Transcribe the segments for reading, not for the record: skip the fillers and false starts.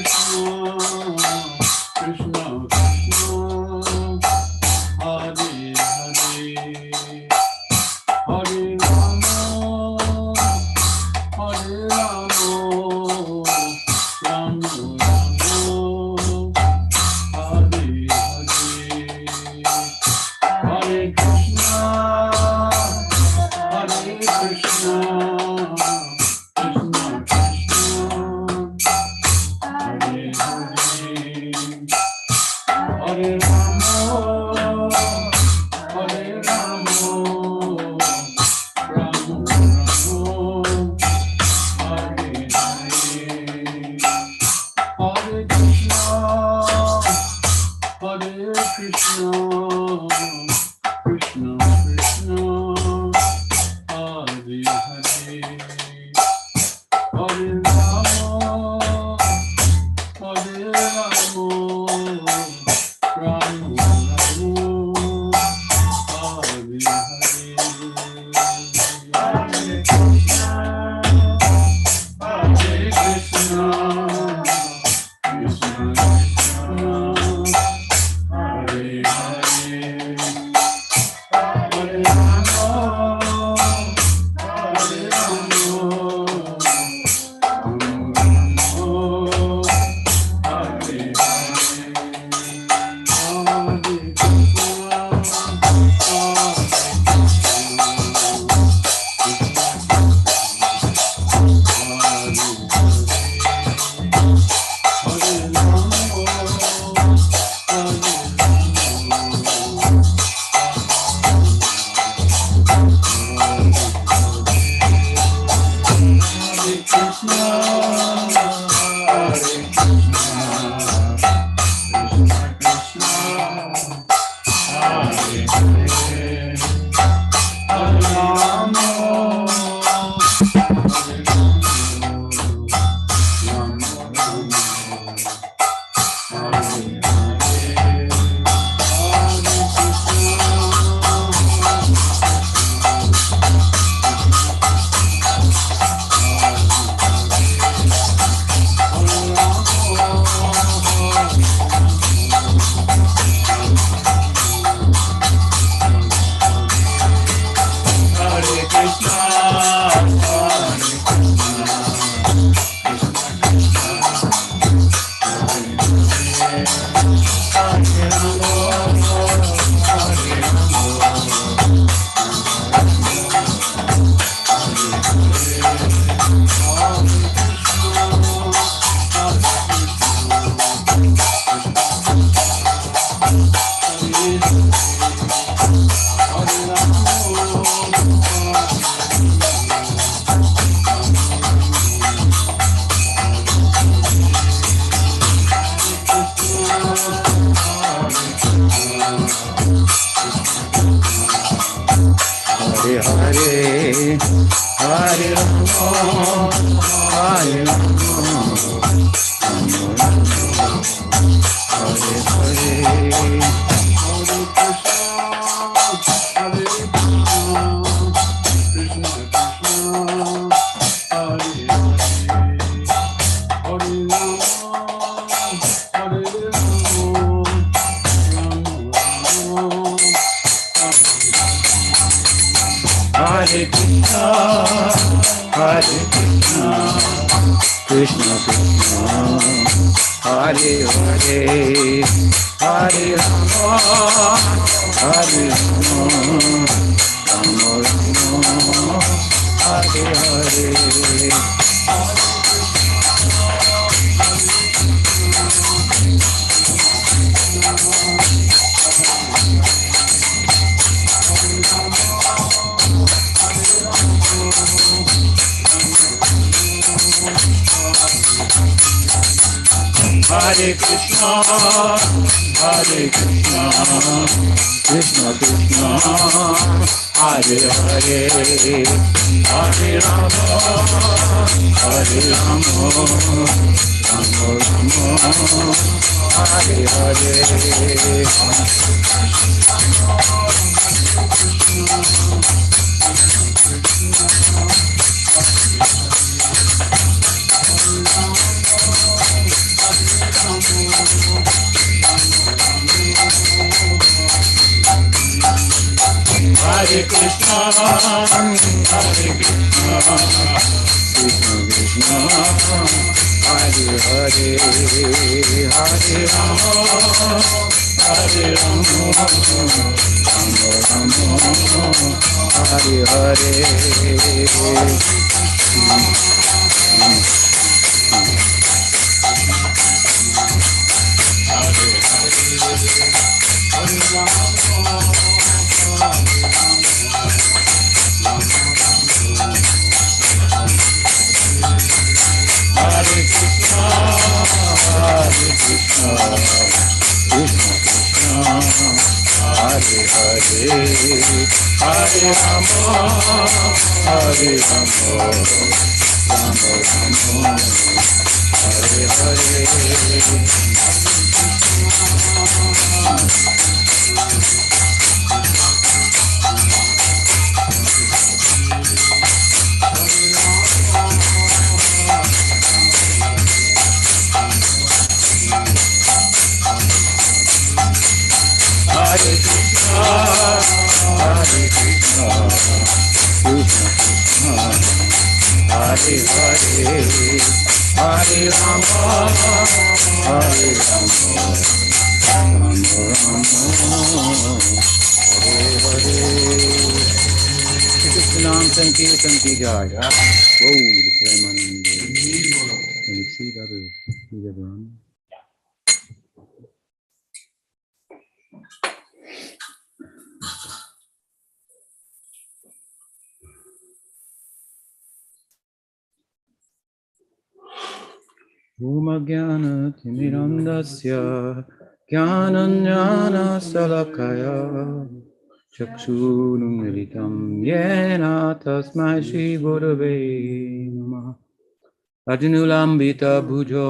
Hare Krishna, Hare Hare, Hare Rama, Hare Rama, Rama Rama, Hare Hare. Hare Krishna, Hare Krishna, Krishna Krishna, Hare Hare, Hare Rama, Hare Rama, Rama Rama, Hare Hare. Hare Krishna, Hare Krishna, Krishna Krishna, Hare Hare, Hare Rama, Hare Rama, Rama Rama, Hare Hare. Krishna Sankirtan ki jai. Oh, the Premanand. Can you see that? Is that wrong? Umajnana timirandasya jnananjana salakaya chakshurunmilitam yena tasmai shri gurave namah. Ajnulambita bhujo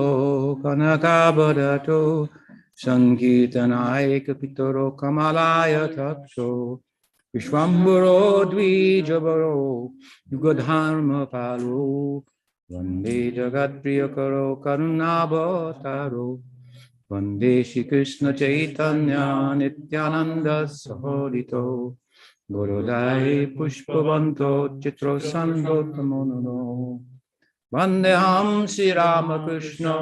kanakabhadato sankirtanayaka pitaro kamalaya taksho vishwambaro dvijabaro yugadharma palo Vande Jagat Priyakaro Karunabhataro Vande Shri Krishna Chaitanya Nityananda Sahodito Gurudai Pushpavanto Chitro Sandhotamono Vandeham Shri Ramakrishna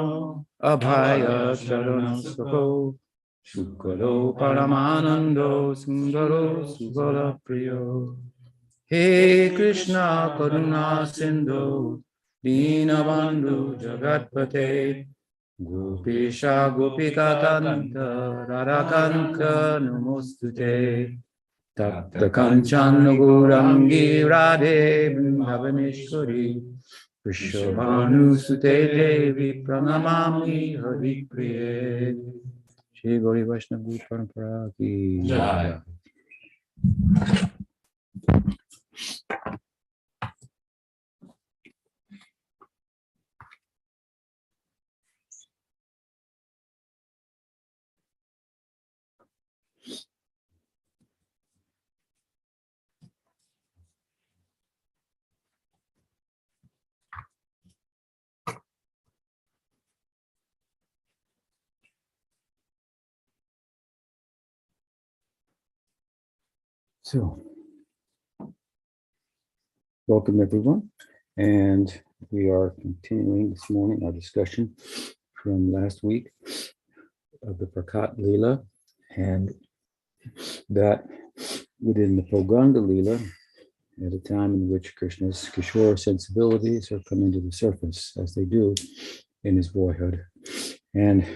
Abhaya Charanasako Shukaro Paramanando Sundaro Sugala Priyo He Krishna Karuna Sindhu Dinabandhu Jagatpate Gopesha Gopika Kanta Radhakanka Namostute Tapta Kanchan Gourangi Radhe Vrindavaneshwari Vrishabhanu Sute Devi Pranamami Hari Priye Shri Gauri Vaishnava Guru Parampara Ki Jai. So, welcome everyone, and we are continuing this morning our discussion from last week of the Prakat Leela, and that within the Poganga Leela, at a time in which Krishna's Kishore sensibilities are coming to the surface, as they do in his boyhood. And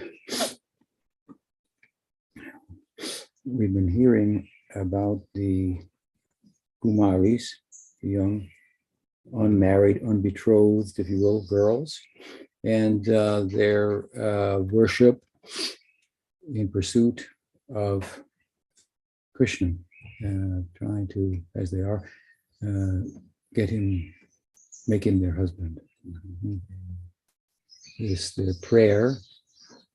we've been hearing about the Kumaris, the young, unmarried, unbetrothed, if you will, girls, and their worship in pursuit of Krishna, trying to, as they are, get him, make him their husband. The prayer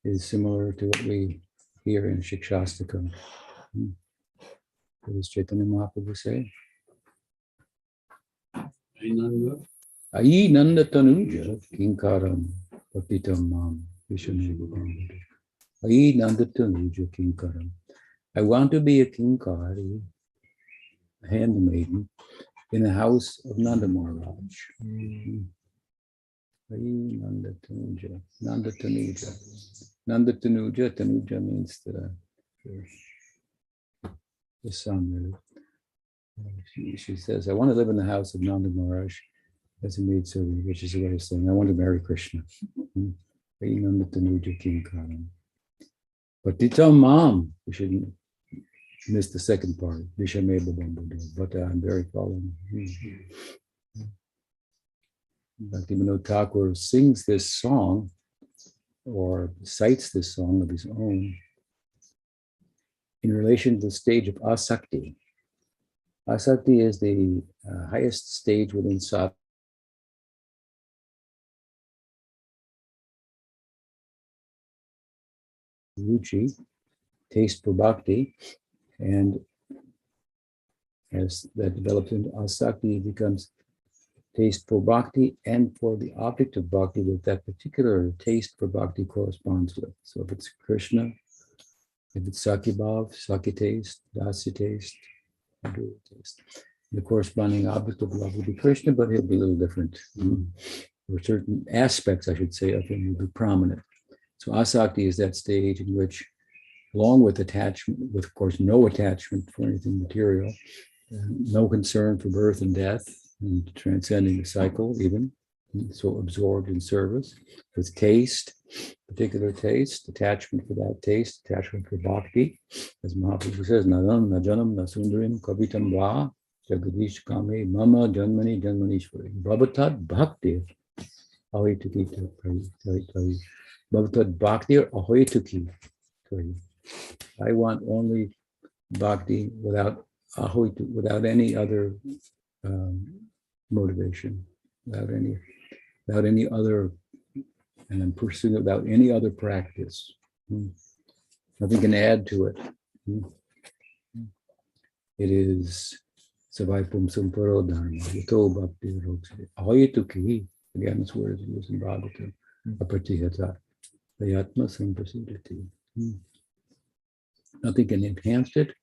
is similar to what we hear in Shikshastakam. What does Chaitanya Mahaprabhu say? Ayi nanda tanuja kinkaram papitam mam vishanubham. Ayi nanda tanuja kinkaram. I want to be a kinkari, a handmaiden, in the house of Nanda Maharaj. Nanda Tanuja. Nanda Tanuja. Nanda Tanuja. Tanuja means the son. She says, I want to live in the house of Nanda Maharaj as a maid servant, which is a way of saying, I want to marry Krishna. Nanda Tanuja Kinkaram. But to tell mom, we shouldn't miss the second part. But I'm very following. Bhaktivinoda Thakur sings this song or cites this song of his own in relation to the stage of asakti. Asakti is the highest stage within sattva. Ruchi, taste for bhakti, and as that develops into asakti, it becomes taste for bhakti and for the object of bhakti that that particular taste for bhakti corresponds with. So if it's Krishna, if it's Sakibhav, Saki taste, Dasi taste, Madhura taste, the corresponding object of love will be Krishna, but he'll be a little different. Or certain aspects, I should say, of him will be prominent. So asakti is that stage in which, along with attachment, with of course no attachment for anything material, no concern for birth and death, and transcending the cycle even, so absorbed in service, with taste, particular taste, attachment for that taste, attachment for bhakti, as Mahaprabhu says, Nadam, Najanam, Nasundarim, Kavitam Va, Jagadish Kame, Mama, Janmani, Janmanishwari, Bhavatat Bhakti, Ahoituki, Bhavatat Bhakti, Ahoituki. I want only bhakti without any other motivation, without any other, and I'm pursuing it without any other practice. Nothing can add to it. It is Savaipum Samparo Dharma, Yato Bhakti Rokshe. Ahoituki, again, this word is used in Bhagavatam, Apatihata, Vayatma Samprasidati. Nothing can enhance it.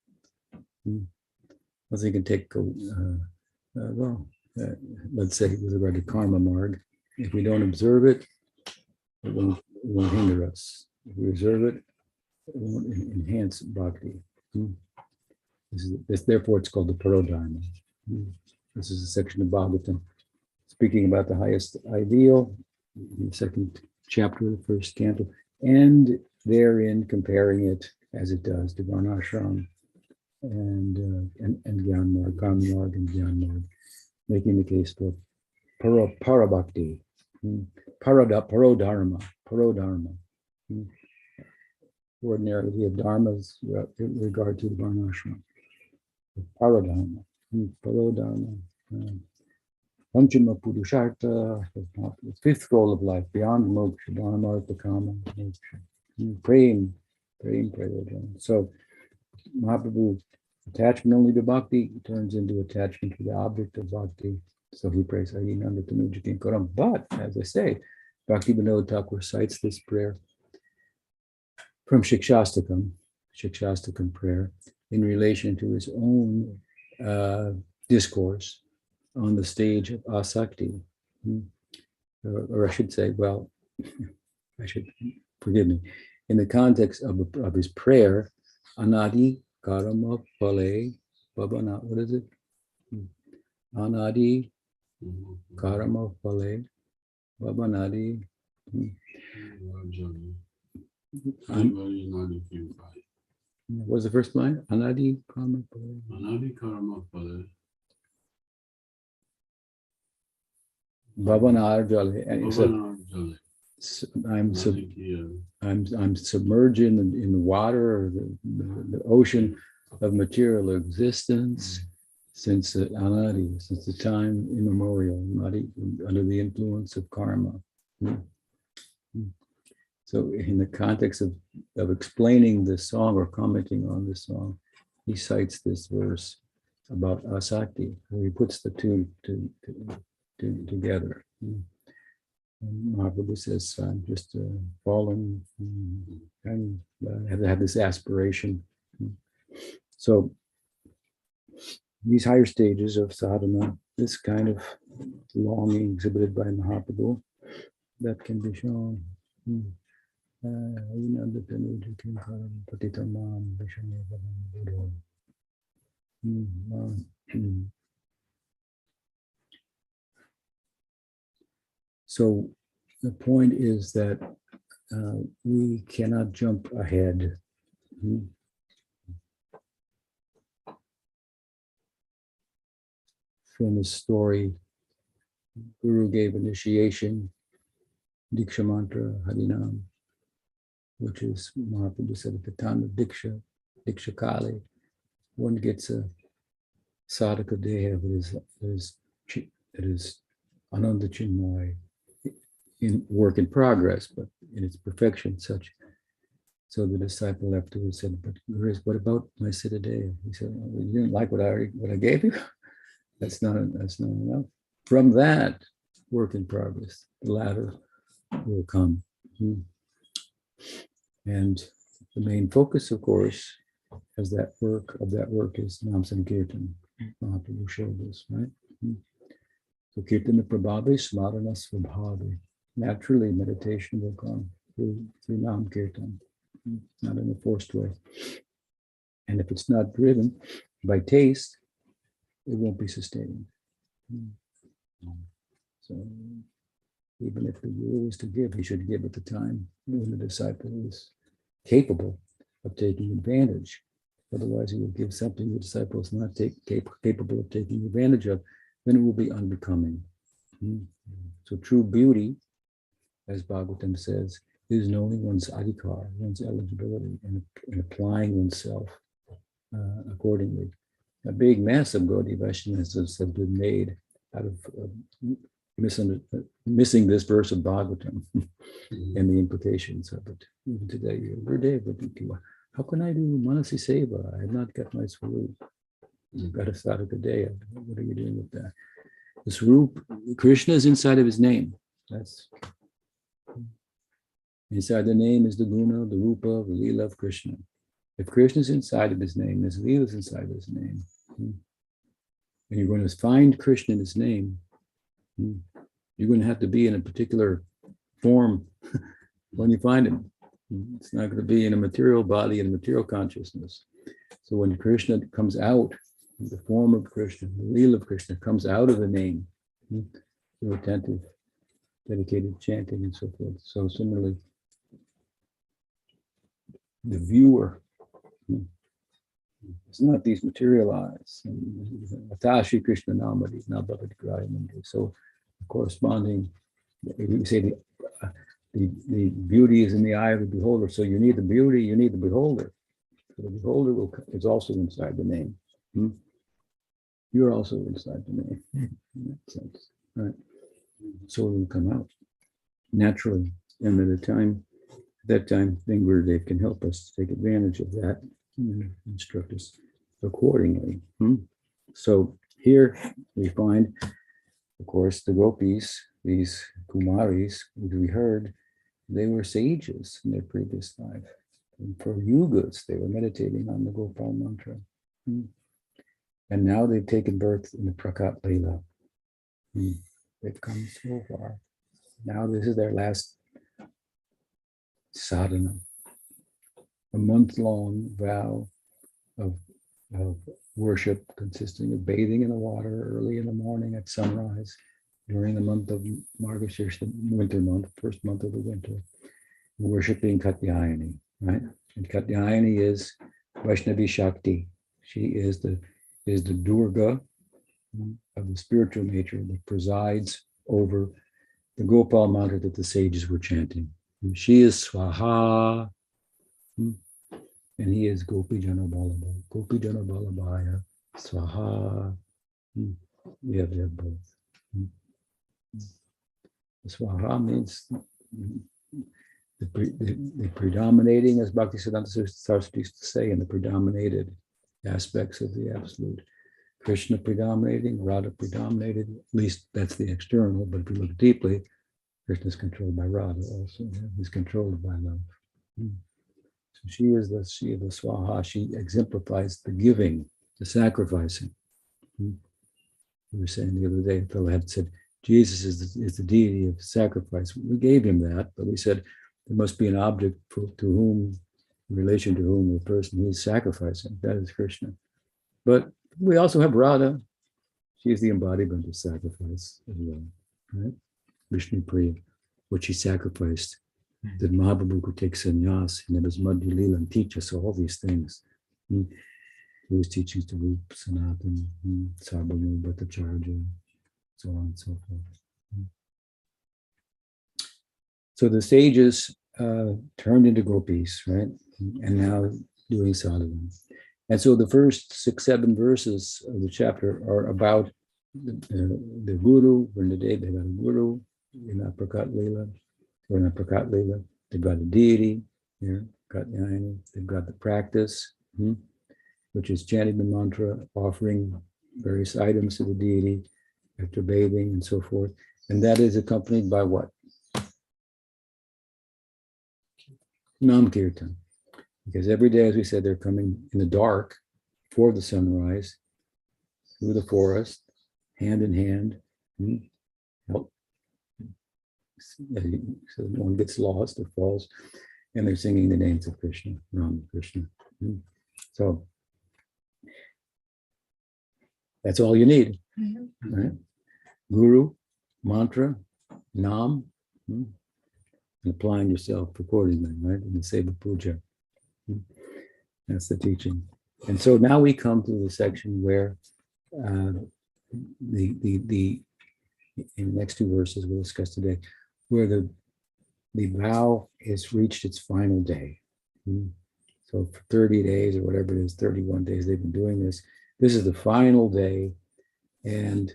Nothing can take, let's say with regard to karma marg, if we don't observe it, it won't hinder us. If we observe it, it won't enhance bhakti. Therefore, it's called the parodharma. This is a section of Bhagavatam speaking about the highest ideal, in the second chapter of the first canto, and therein comparing it as it does to Varnashram and Gyan Marg, Karma Marg and Gyan Marg, making the case for parabhakti, parodharma. Ordinarily, we have dharmas in regard to the Varnashram. Parodharma, parodharma. Panchama Purushartha, the fifth goal of life, beyond moksha, dharmartha, kama, moksha. Praying, prayodharma. So Mahaprabhu, attachment only to bhakti turns into attachment to the object of bhakti. So he prays, Nanda Tanuja Kinkaram. But, as I say, Bhaktivinoda Thakur cites this prayer from Shikshastakam prayer, in relation to his own discourse on the stage of asakti. Or I should say, forgive me, in the context of his prayer, Anadi Karama Pale Babana, what is it? Anadi Karama Pale Babanadi. What was the first line? Anadi Karama Pale. Anadi Karama Pale. Bhavanar Jale. I'm submerged in the water or the ocean of material existence since Anadi, since the time immemorial, under the influence of karma. So in the context of explaining this song or commenting on this song, he cites this verse about asakti, where he puts the two together. And Mahaprabhu says, I'm just fallen and have this aspiration. So these higher stages of sadhana, this kind of longing exhibited by Mahaprabhu, that can be shown. So the point is that we cannot jump ahead. From the story, Guru gave initiation, Diksha mantra, Harinam, which is Mahaprabhu said at the time of Diksha, Diksha Kali. One gets a sadhaka deha that is ananda chinmoy, in work in progress, but in its perfection such. So the disciple afterwards said, but Guru, what about my siddha deha? He said, well, you didn't like what I gave you? That's not enough. From that, work in progress, the latter will come. And the main focus, of course, of that work is Nam Sankirtan. Mahaprabhu showed us, right? So Kirtana Prabhavi, Smarana Svabhavi. Naturally, meditation will come through Nam Kirtan, not in a forced way. And if it's not driven by taste, it won't be sustained. So even if the Guru is to give, he should give at the time when the disciple is capable of taking advantage. Otherwise, he will give something the disciple is not capable of taking advantage of, then it will be unbecoming. So true beauty, as Bhagavatam says, is knowing one's adhikar, one's eligibility, and applying oneself accordingly. A big mess of Gaudiya Vaishnavas has been made out of missing this verse of Bhagavatam and the implications of it. Even today, how can I do Manasi Seva? I have not got my Swarup. You've got a Sadhaka Deya. What are you doing with that? The Swarup, Krishna is inside of his name. That's inside the name is the Guna, the Rupa, the Leela of Krishna. If Krishna is inside of his name, there's Leela is inside of his name. And you're going to find Krishna in his name. You're going to have to be in a particular form when you find him. It's not going to be in a material body and material consciousness. So when Krishna comes out, the form of Krishna, the Leela of Krishna comes out of the name, through attentive, dedicated chanting and so forth. So similarly, the viewer is not these materialized. Atashi Krishna Namadi, Nabhavati. So corresponding, we say the beauty is in the eye of the beholder. So you need the beauty, you need the beholder. So the beholder is also inside the name. You're also inside the name in that sense, right? So it will come out naturally. And at that time, then Gurudev can help us take advantage of that and instruct us accordingly. So here we find, of course, the gopis, these kumaris, which we heard, they were sages in their previous life. And for yugas, they were meditating on the Gopal mantra. And now they've taken birth in the Prakat Leela. They've come so far. Now this is their last sadhana, a month-long vow of worship consisting of bathing in the water early in the morning at sunrise during the month of Margashirsh, the winter month, first month of the winter, worshiping Katyayani, right? And Katyayani is Vaishnavi Shakti. She is the Durga of the spiritual nature that presides over the Gopal mantra that the sages were chanting. And she is Swaha, and he is Gopi Jana Balabhaya. Gopi Jana Balabhaya, Swaha. We have both. Swaha means the predominating, as Bhaktisiddhanta Saraswati used to say, in the predominated aspects of the absolute. Krishna predominating, Radha predominated, at least that's the external, but if you look deeply, Krishna is controlled by Radha also. He's controlled by love. So she is the Swaha. She exemplifies the giving, the sacrificing. We were saying the other day, a fellow had said, Jesus is the deity of sacrifice. We gave him that, but we said there must be an object to whom, in relation to whom the person he's sacrificing. That is Krishna. But we also have Radha. She is the embodiment of sacrifice as well, right? Vishnu Priya, what she sacrificed. That Mahaprabhu could take sannyas and have his Madhya Lila and teach us all these things. He was teaching to Rup, Sanatan, Sarvabhauma, Bhattacharya, so on and so forth. So the sages turned into gopis, right? And now doing sadhana. And so the first 6-7 verses of the chapter are about the guru. When the day they got a guru in Prakat Lila, or in Prakat Lila, they've got a deity here, they've got the practice, which is chanting the mantra, offering various items to the deity after bathing and so forth. And that is accompanied by what? Nam Kirtan. Because every day, as we said, they're coming in the dark before the sunrise, through the forest, hand in hand, help. So no one gets lost or falls, and they're singing the names of Krishna, Ram Krishna. So that's all you need, right? Guru, mantra, Nam, and applying yourself accordingly, right? In the Seva Puja. That's the teaching. And so now we come to the section where in the next 2 verses we'll discuss today, where the vow has reached its final day. So for 30 days or whatever it is, 31 days they've been doing this. This is the final day. And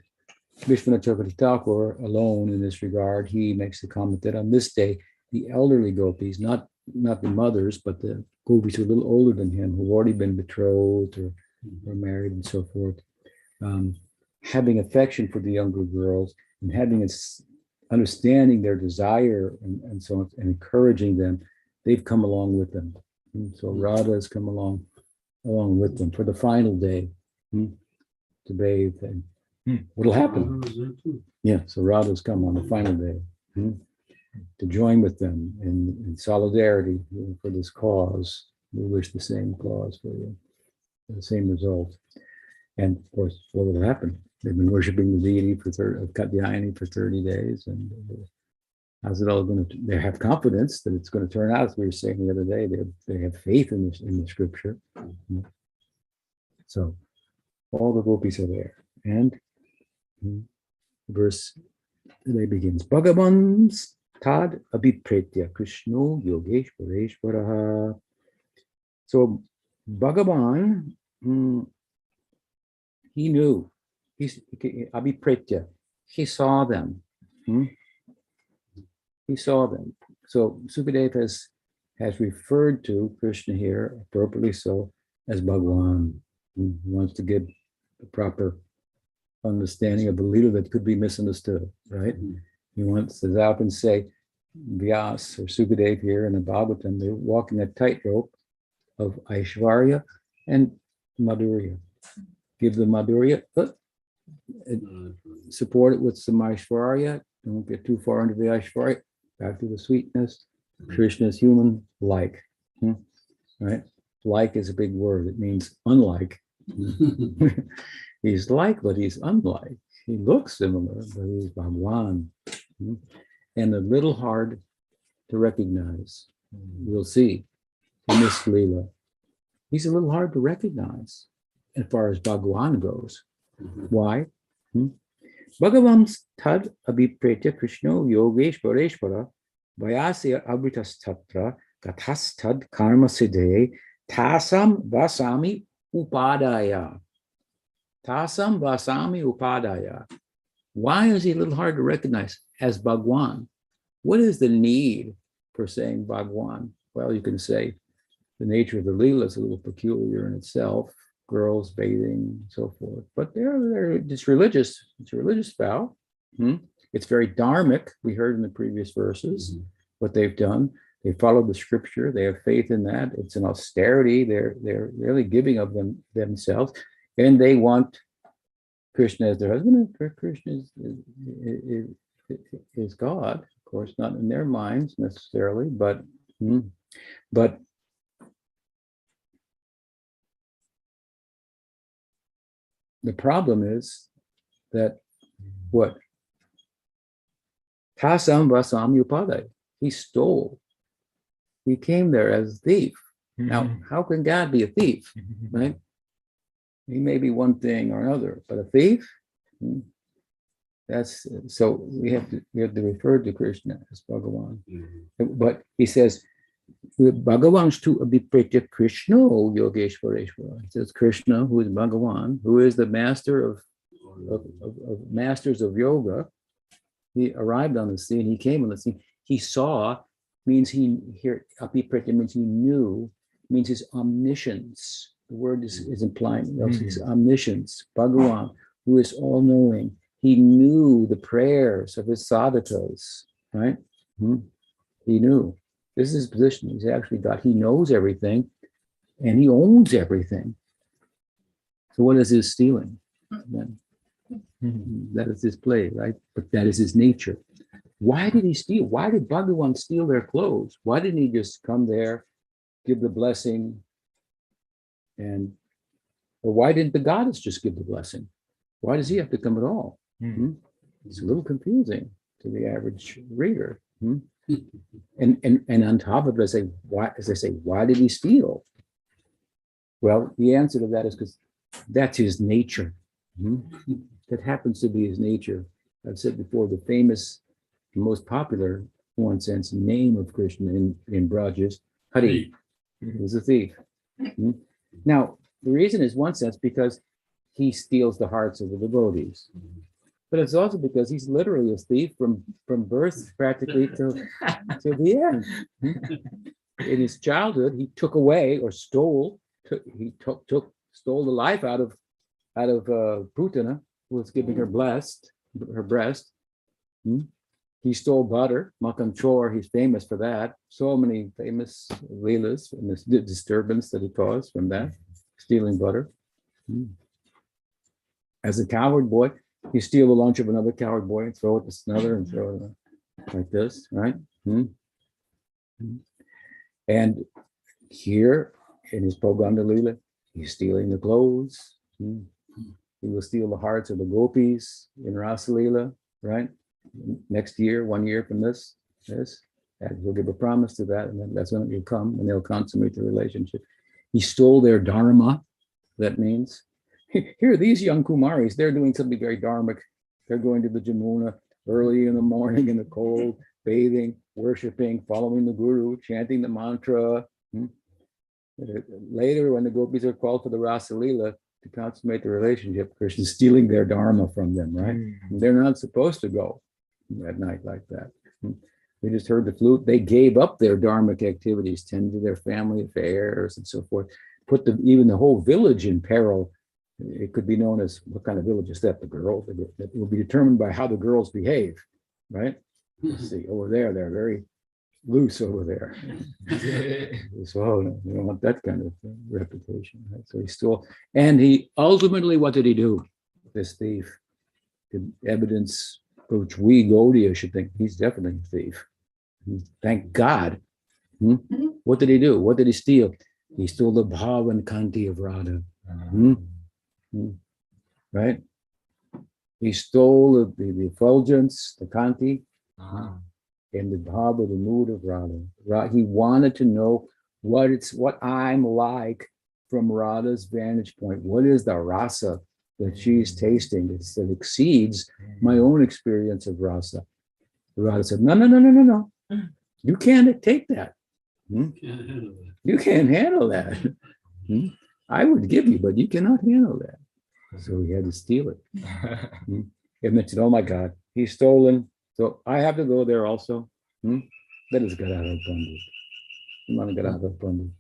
Vishwanath Chakravarti Thakur alone in this regard, he makes the comment that on this day, the elderly gopis, not the mothers, but the gopis who are a little older than him, who've already been betrothed or married and so forth, having affection for the younger girls and having understanding their desire and so on, and encouraging them, they've come along with them. And so Radha has come along with them for the final day to bathe. And what'll happen? Yeah, so Radha's come on the final day to join with them in solidarity for this cause. We wish the same cause for you, the same result. And of course, what will happen? They've been worshiping the deity of Katyayani for 30 days. And how's it all going to, they have confidence that it's going to turn out, as we were saying the other day, they have faith in the scripture. So all the gopis are there. And verse today begins, Bhagavans tad abhipretya Krishno Yogeshwareshwaraha. So Bhagavan, he knew, abhipretya, he saw them. He saw them. So Sukadev has referred to Krishna here, appropriately so, as Bhagwan. He wants to give the proper understanding of the Leela that could be misunderstood, right? He wants to often say, Vyas or Sukadev here in the Bhagavatam, they're walking a tightrope of Aishvarya and Madhurya. Give the Madhurya, support it with some Aishvarya, don't get too far into the Aishvarya, back to the sweetness. Krishna is human-like, right? Like is a big word. It means unlike. He's like, but he's unlike. He looks similar, but he's Bhagwan. And a little hard to recognize. We'll see in this Leela. He's a little hard to recognize as far as Bhagwan goes. Why? Bhagavam tad abhipretya Krishno Yogeshwareshwara Vayasya Abritas Gathastad Karma Siddhe Tasam Vasami Upadaya. Tasam Vasami Upadaya. Why is he a little hard to recognize as Bhagwan? What is the need for saying Bhagwan? Well, you can say the nature of the Leela is a little peculiar in itself, girls bathing and so forth. But it's religious. It's a religious vow. It's very dharmic. We heard in the previous verses what they've done. They follow the scripture. They have faith in that. It's an austerity. They're really giving of themselves, and they want Krishna as their husband, and Krishna is God. Of course, not in their minds necessarily, but the problem is that what? Tasam vasam upade. He stole. He came there as a thief. Now, how can God be a thief? Right? He may be one thing or another, but a thief? That's so we have to refer to Krishna as Bhagavan. But he says, Bhagavan's to abhipretya Krishna Yogeshwareshwara. It says Krishna, who is Bhagavan, who is the master of masters of yoga. He arrived on the scene, he came on the scene, he saw, means abhipretya means he knew, means his omniscience. The word is implying his omniscience. Bhagavan, who is all-knowing. He knew the prayers of his sadhakas, right? He knew. This is his position. He's actually God. He knows everything and he owns everything. So what is his stealing? Then? That is his play, right? But that is his nature. Why did he steal? Why did Bhagavan steal their clothes? Why didn't he just come there, give the blessing, or why didn't the goddess just give the blessing? Why does he have to come at all? It's a little confusing to the average reader. And on top of it, as I say, why did he steal? Well, the answer to that is because that's his nature. That happens to be his nature. I've said before, the famous, most popular, in one sense, name of Krishna in Braj is Hari. He was a thief. Now, the reason is, one sense, because he steals the hearts of the devotees. But it's also because he's literally a thief from birth practically till the end. In his childhood, he took away or stole. Stole the life out of Putana, who was giving her breast. He stole butter, Makan Chor. He's famous for that. So many famous leelas and this disturbance that he caused from that, stealing butter. As a coward boy, you steal the lunch of another coward boy and throw it to another and throw it like this, right? And here in his Poganda Leela, he's stealing the clothes. He will steal the hearts of the gopis in Rasa Leela, right? Next year, 1 year from this, and he'll give a promise to that, and then that's when it will come, and they'll consummate the relationship. He stole their dharma. That means, here, these young Kumaris, they're doing something very dharmic. They're going to the Jamuna early in the morning in the cold, bathing, worshiping, following the guru, chanting the mantra. Later, when the gopis are called for the Rasa Leela to consummate the relationship, Krishna's stealing their dharma from them, right? They're not supposed to go at night like that. We just heard the flute. They gave up their dharmic activities, tended to their family affairs and so forth, put even the whole village in peril. It could be known as, what kind of village is that? The girls. It will be determined by how the girls behave, right? Let's see, over there, they're very loose over there. So we don't want that kind of reputation, right? So he stole, and he ultimately, what did he do? This thief, the evidence for which we Gaudiya should think he's definitely a thief. Thank God. What did he do? What did he steal? He stole the bhav and kanti of Radha. Right? He stole the effulgence, the kanti, and the bhav of the mood of Radha. He wanted to know what I'm like from Radha's vantage point. What is the rasa that she's tasting that exceeds my own experience of rasa? Radha said, no. You can't take that. You can't handle that. I would give you, but you cannot handle that. So he had to steal it. And then said, oh my God, he's stolen. So I have to go there also. That is Gadadhar Pandit. Gadadhar Pandit.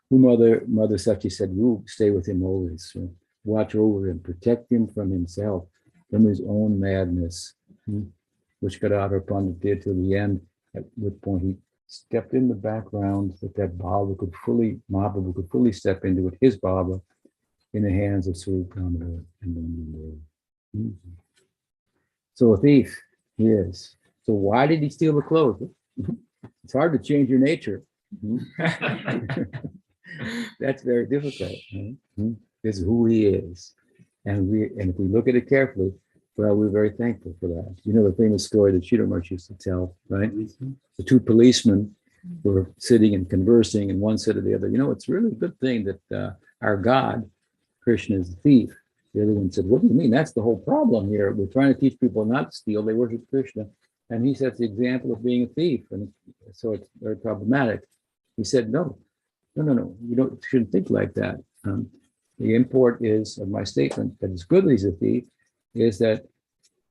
Who Mother Sachi said, you stay with him always. So watch over him, protect him from himself, from his own madness, which Gadadhar Pandit did till the end, at which point he stepped in the background that Baba could fully step into it, his Baba, in the hands of Swarup Damodar and Damodar. So a thief he is. So why did he steal the clothes? It's hard to change your nature. That's very difficult. This is who he is. And if we look at it carefully, well, we're very thankful for that. You know the famous story that Shidamarsh used to tell, right? The two policemen were sitting and conversing, and one said to the other, you know, it's really a good thing that our God, Krishna, is a thief. The other one said, what do you mean? That's the whole problem here. We're trying to teach people not to steal. They worship Krishna. And he sets the example of being a thief. And so it's very problematic. He said, no. You shouldn't think like that. The import is of my statement that it's good that he's a thief, is that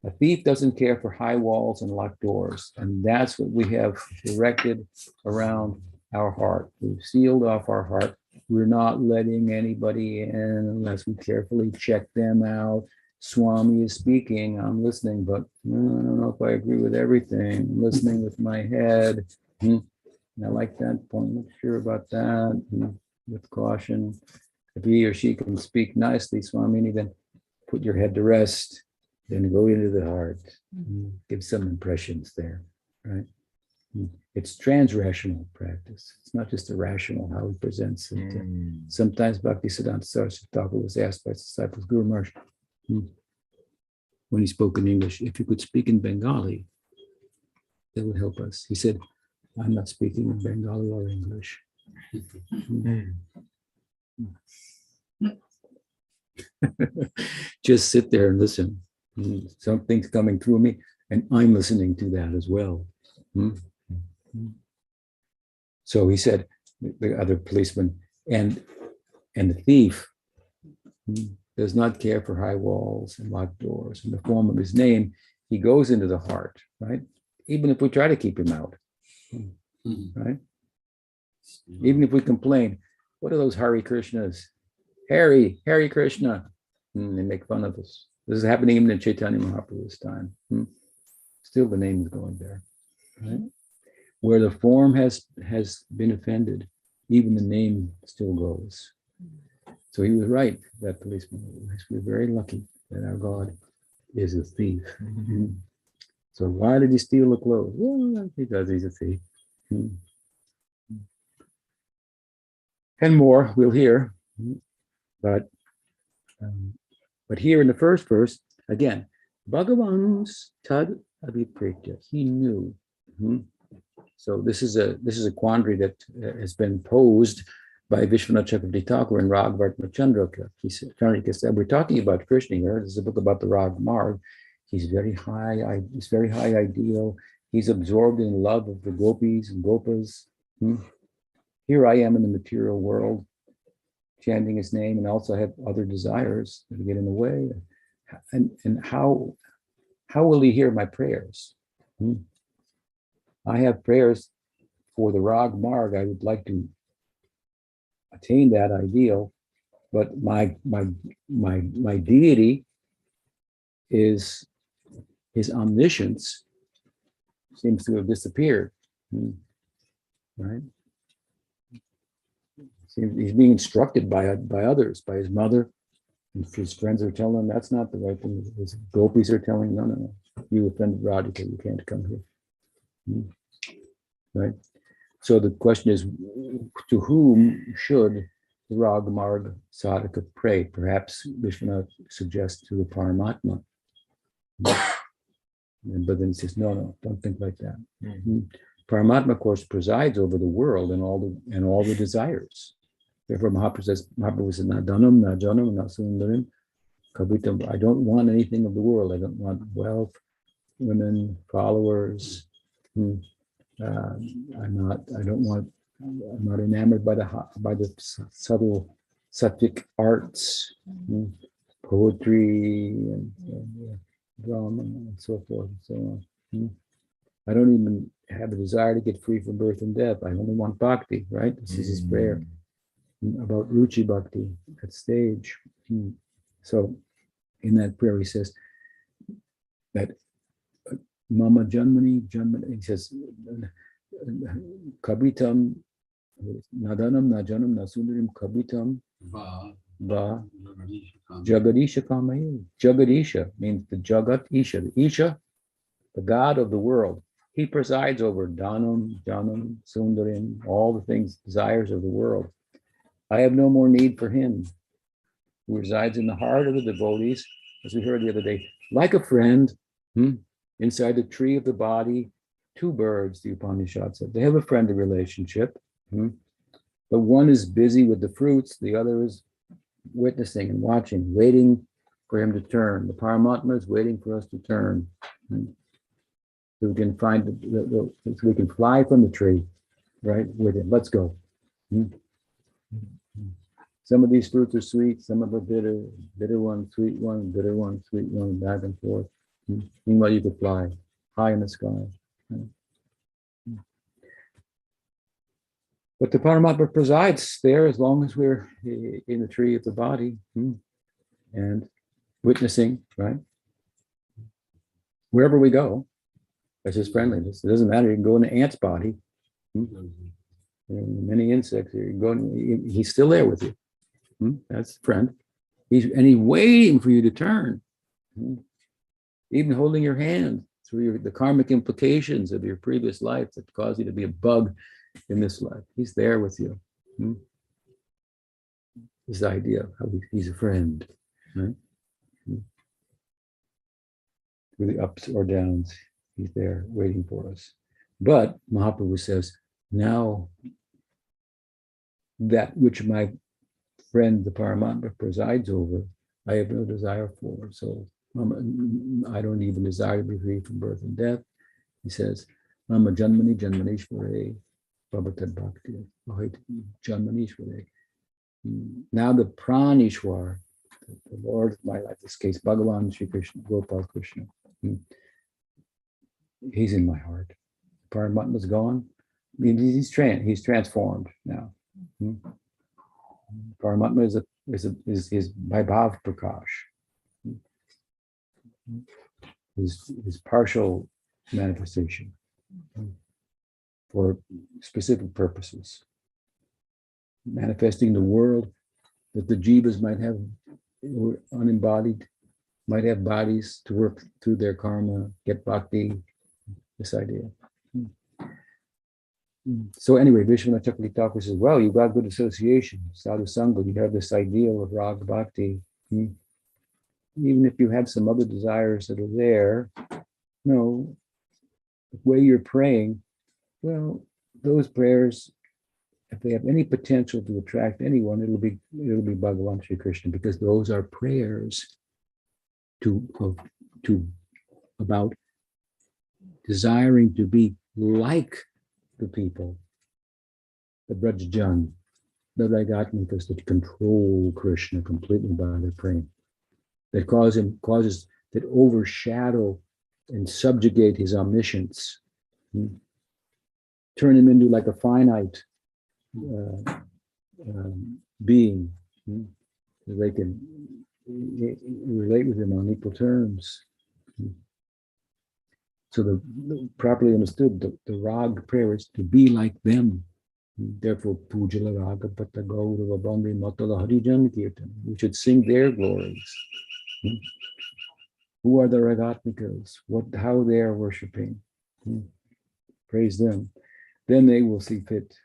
a thief doesn't care for high walls and locked doors. And that's what we have erected around our heart. We've sealed off our heart. We're not letting anybody in unless we carefully check them out. Swami is speaking, I'm listening, but I don't know if I agree with everything. I'm listening with my head. I like that point, not sure about that. With caution. If he or she can speak nicely, Swami, then put your head to rest, then go into the heart. Give some impressions there, right? It's trans-rational practice. It's not just irrational how he presents it. Sometimes Bhaktisiddhanta Saraswati Thakur was asked by his disciples, Guru Maharaj, when he spoke in English, if you could speak in Bengali, that would help us. He said, I'm not speaking in Bengali or English. Just sit there and listen. Something's coming through me, and I'm listening to that as well. So he said, the other policeman, and the thief does not care for high walls and locked doors. In the form of his name, he goes into the heart, right? Even if we try to keep him out, right? Even if we complain, what are those Hare Krishnas? Hare Krishna. They make fun of us. This is happening even in Chaitanya Mahaprabhu's time. Still the name is going there, right? Where the form has been offended, even the name still goes. So he was right, that policeman. We're very lucky that our God is a thief. So why did he steal the clothes? Well, because he's a thief. And more we'll hear. But here in the first verse, again, Bhagavan's tad abhipretya. He knew. So this is a quandary that has been posed by Vishwanath Chakravarti Thakur and Raghavartma Chandrika. He said, we're talking about Krishna here. This is a book about the Rag Marg. He's very high. He's very high ideal. He's absorbed in love of the gopis and gopas. Here I am in the material world, chanting his name, and also have other desires that get in the way. And how will he hear my prayers? I have prayers for the Rag Marg. I would like to attain that ideal, but my deity is his omniscience seems to have disappeared. Right? He's being instructed by others, by his mother. And his friends are telling him that's not the right thing. His gopis are telling him, no. You offended Radhika, you can't come here. Right? So the question is, to whom should the Rag Marg sadhaka pray? Perhaps Vishwanath suggests to the Paramatma. But then he says, no, don't think like that. Paramatma, of course, presides over the world and all the desires. Therefore, Mahaprabhu says, na dhanam, na janam, na sundarim, kavitam. I don't want anything of the world. I don't want wealth, women, followers. I'm not enamored by the subtle sattvic arts, poetry, and drama, and so forth and so on. I don't even have a desire to get free from birth and death. I only want bhakti, right? This is his prayer about Ruchi Bhakti, that stage. So in that prayer, he says that Mama Janmani, he says, Kabitam, Nadanam, Najanam, Nasundarim, Kabitam, Va Jagadisha Kamaye. Jagadisha means the Jagat Isha. The Isha, the God of the world. He presides over Dhanam, Janam, Sundarim, all the things, desires of the world. I have no more need for him who resides in the heart of the devotees, as we heard the other day, like a friend, inside the tree of the body, two birds, the Upanishad said. They have a friendly relationship, but one is busy with the fruits, the other is witnessing and watching, waiting for him to turn. The Paramatma is waiting for us to turn. So we can find, so we can fly from the tree, right, with him. Let's go. Some of these fruits are sweet, some of them bitter, bitter one, sweet one, bitter one, sweet one, back and forth. Meanwhile, you could fly high in the sky. But the Paramatma presides there as long as we're in the tree of the body and witnessing, right? Wherever we go, that's his friendliness. It doesn't matter. You can go in an ant's body. Many insects, you can go, he's still there with you. That's a friend. He's waiting for you to turn. Even holding your hand through the karmic implications of your previous life that caused you to be a bug in this life. He's there with you. This idea of how he's a friend, right? Through the ups or downs, he's there waiting for us. But Mahaprabhu says, now that which my friend, the Paramatma, presides over, I have no desire for. So I don't even desire to be free from birth and death. He says, Mama Janmani Janmanishvare Prabhatad Bhakti. Janmanishvare. Now the Pranishwar, the Lord of my life, this case, Bhagavan Sri Krishna, Gopal Krishna, he's in my heart. Paramatma's gone. He's transformed now. Paramatma is my Bhav Prakash, his partial manifestation for specific purposes, manifesting the world that the jivas might have, unembodied, might have bodies to work through their karma, get bhakti, this idea. So anyway, Vishwanath Chakravarti Thakur says, well, you've got good association, sadhu sangha, you have this ideal of raga bhakti. Even if you have some other desires that are there, no, the way you're praying, well, those prayers, if they have any potential to attract anyone, it'll be Bhagavan Sri Krishna, because those are prayers about desiring to be like the people, the Brajjan, the Ragatmikas that control Krishna completely by their praying, that causes that overshadow and subjugate his omniscience, turn him into like a finite being, so they can relate with him on equal terms. So the properly understood, the rag prayer is to be like them. Therefore, Pujala Raga Pata Gaurava Bandhi Matala Harijan Kirtan. We should sing their glories. Who are the Ragatmikas? How they are worshipping. Praise them. Then they will see fit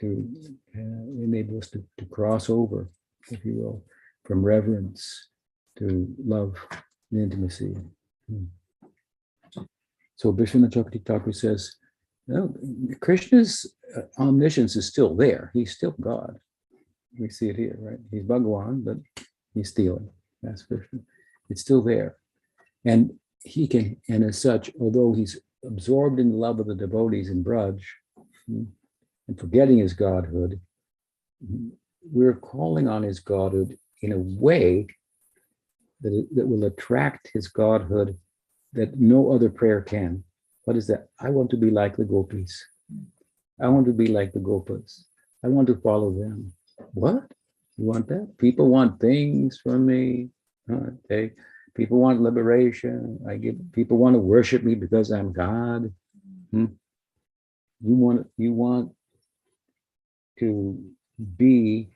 to enable us to cross over, if you will, from reverence to love and intimacy. So Vishwanath Chakravarti Thakur says, no, Krishna's omniscience is still there. He's still God. We see it here, right? He's Bhagavan, but he's stealing. That's Krishna. It's still there. And he can, and as such, although he's absorbed in the love of the devotees in Braj, and forgetting his godhood, we're calling on his godhood in a way that will attract his godhood that no other prayer can. What is that? I want to be like the gopis. I want to be like the gopas. I want to follow them. What? You want that? People want things from me. People want liberation. People want to worship me because I'm God. You want to be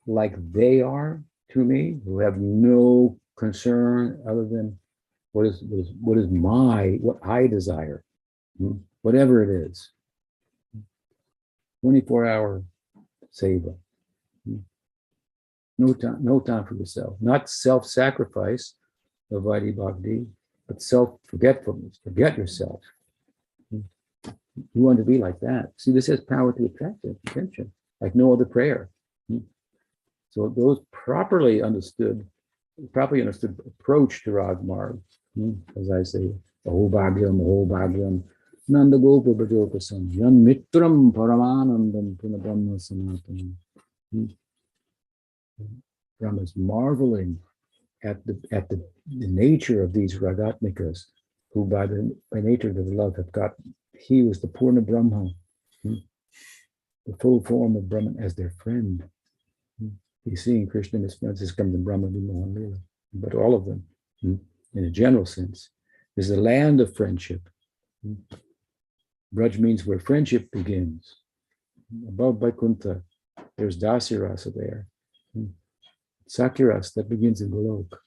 like they are? to me, who have no concern other than what I desire, whatever it is. 24-hour seva. No time for yourself. Not self-sacrifice, Vaidhi Bhakti, but self-forgetfulness. Forget yourself. You want to be like that. See, this has power to attract attention, like no other prayer. So those properly understood approach to Ragmarg, as I say, Aho Bhagyam, Nanda Gopa Bhajokasam, Yan Mitram Paramanandam Punabhamma Sanatanam. Brahma's marveling at the nature of these Ragatmikas, who by nature of their love have got, he was the Purna Brahma, the full form of Brahman as their friend. He's seeing Krishna and his friends has come to Brahma Vimohan Lila, but all of them, in a general sense, is the land of friendship. Braj means where friendship begins. Above Vaikuntha, there's Dasirasa there. Sakiras, that begins in Golok.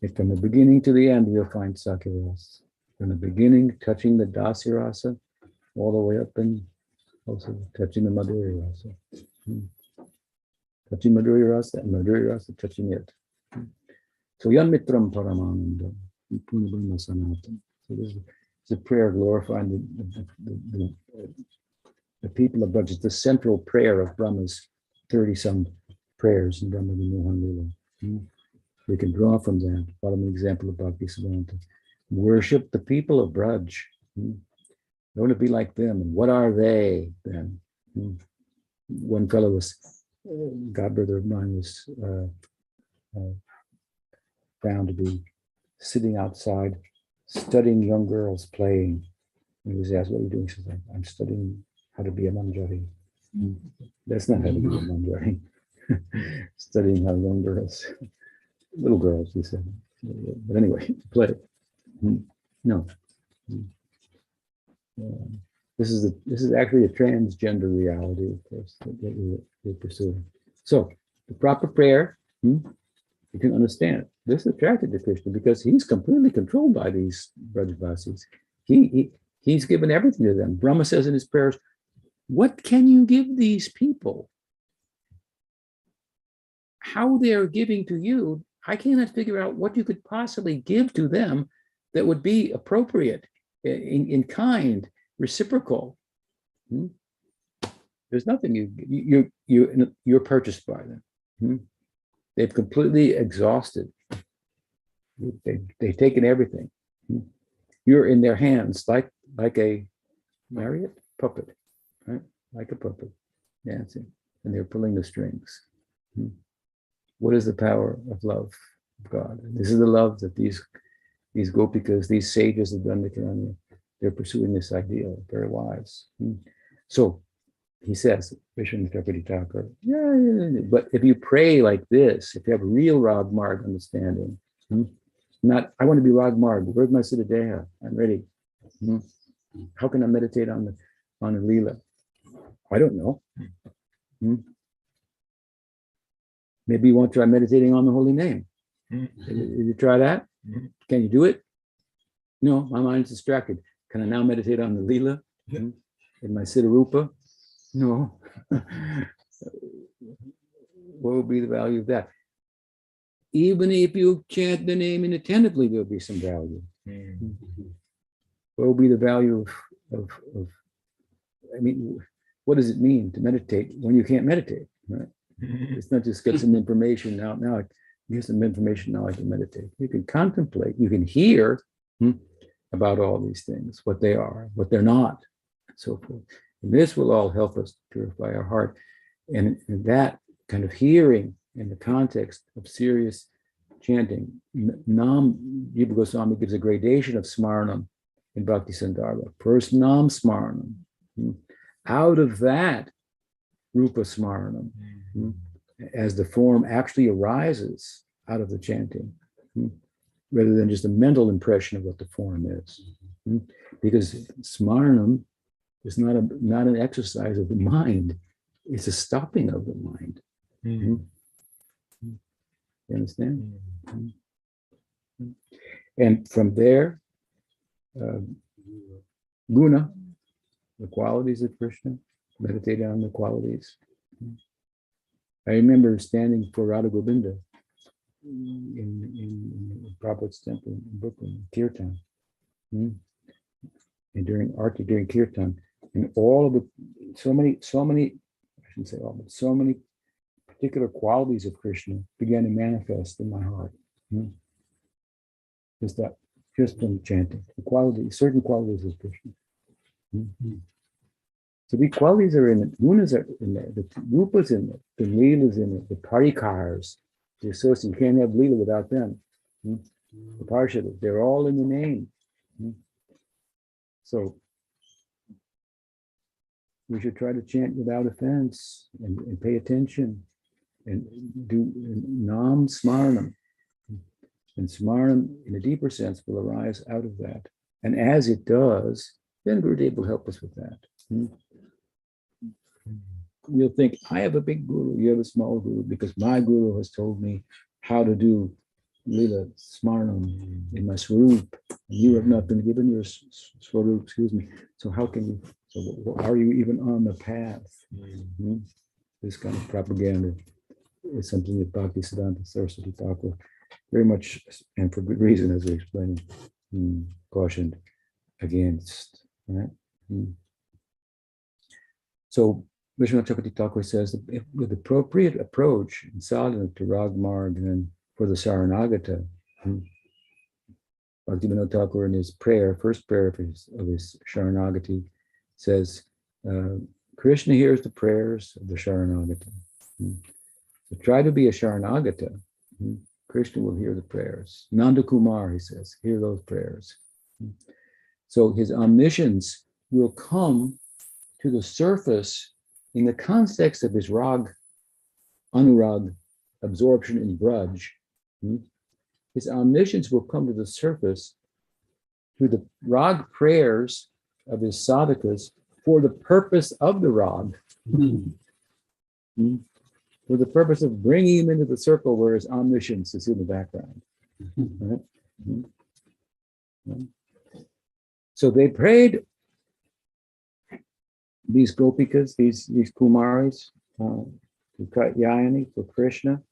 And from the beginning to the end, you'll find Sakiras. From the beginning, touching the Dasirasa, all the way up and also touching the Madhuri Rasa. Touching Madhuri Rasa and Madhuri Rasa touching it. So Yan Mitram Paramanandam, Purna Brahma Sanatan. So this is a prayer glorifying the people of Braj. It's the central prayer of Brahma's 30-some prayers in Brahma Vimohan Lila. We can draw from that. Follow an example of Bhakti Siddhanta. Worship the people of Braj. Don't it be like them? And what are they then? One fellow was, God brother of mine was found to be sitting outside, studying young girls playing. And he was asked, what are you doing? He says, I'm studying how to be a manjari. That's not how to be a manjari. Studying how young girls, little girls, he said. But anyway, play. No. This is actually a transgender reality, of course, that we're pursuing. So the proper prayer, you can understand. This is attracted to Krishna because he's completely controlled by these Brajavasis. He's given everything to them. Brahma says in his prayers, what can you give these people? How they're giving to you, I cannot figure out what you could possibly give to them that would be appropriate, in kind, reciprocal. There's nothing you're purchased by them. They've completely exhausted. They've taken everything. You're in their hands like a marionette puppet, right? Like a puppet dancing, and they're pulling the strings. What is the power of love of God? And this is the love that these gopikas, these sages of Dandakaranya, they're pursuing this ideal, very wise. So he says, Vishwanath Chakravarti Thakur, but if you pray like this, if you have real Ragmarg understanding, not, I want to be Ragmarg, where's my Siddhadeha? I'm ready. How can I meditate on the Leela? I don't know. Maybe you want to try meditating on the holy name. Did you try that? Can you do it? No, my mind's distracted. Can I now meditate on the Leela in my Siddharupa? No. What would be the value of that? Even if you chant the name inattentively, there'll be some value. What will be the value of I mean, what does it mean to meditate when you can't meditate, right? It's not just get some information now get some information, now I can meditate. You can contemplate, you can hear about all these things, what they are, what they're not, and so forth. And this will all help us purify our heart. And that kind of hearing in the context of serious chanting, Nam, Jiva Goswami gives a gradation of Smaranam in Bhakti Sandarbha. First Nam Smaranam. Out of that, Rupa Smaranam, as the form actually arises out of the chanting, rather than just a mental impression of what the form is. Because Smaranam is not an exercise of the mind. it's a stopping of the mind. You understand? And from there, guna, the qualities of Krishna, meditate on the qualities. I remember standing for Radha Govinda in Prabhupada's temple in Brooklyn, Kirtan. And during Kirtan, and all of the, so many, I shouldn't say all, but so many particular qualities of Krishna began to manifest in my heart. Just from chanting, certain qualities of Krishna. So the qualities are in it, gunas are in there, the rupas in it, the leelas in it, the parikars, the associates. You can't have leela without them. The parshadas, they're all in the name. So we should try to chant without offense and pay attention and do nam smaranam. And smaranam, in a deeper sense, will arise out of that. And as it does, then Gurudev will help us with that. You'll think, I have a big guru, you have a small guru, because my guru has told me how to do lila smaranam in my swarup. You have not been given your swarup, So how can you, so are you even on the path? This kind of propaganda is something that Bhaktisiddhanta Saraswati Thakur very much, and for good reason, as we're explaining, cautioned against. Right? So Vishwanath Chakravarti Thakur says that with appropriate approach in sadhana to Rag Marg and for the Saranagata, Bhaktivinoda Thakur in his prayer, first prayer of his Sharanagati, says, Krishna hears the prayers of the Sharanagata. So try to be a Sharanagata. Krishna will hear the prayers. Nanda Kumar, he says, hear those prayers. So his omniscience will come to the surface in the context of his rag, anurag, absorption in braj. His omniscience will come to the surface through the rag prayers of his sadhakas for the purpose of the rag. For the purpose of bringing him into the circle where his omniscience is in the background. Right? So they prayed, these gopikas, these kumaris, to Katyayani, for Krishna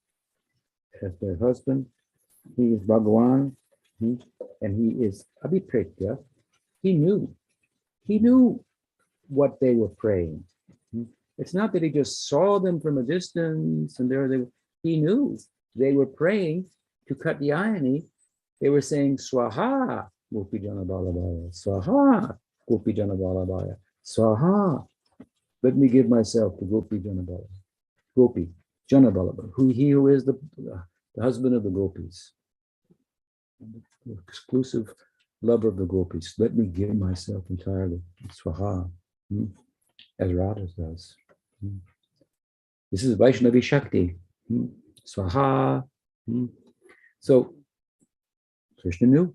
as their husband. He is Bhagawan, and he is Abhipretya. He knew what they were praying. It's not that he just saw them from a distance and there they were. He knew they were praying to Katyayani. They were saying, Swaha, Gopijana Balabhaya, Swaha, Gopijana Balabhaya, Swaha. Let me give myself to Gopijana Balabhaya, Gopi, Jana Balabhaya, who is the husband of the gopis, the exclusive lover of the gopis. Let me give myself entirely, Swaha, as Radha does. This is Vaishnavi Shakti, Swaha. So Krishna knew.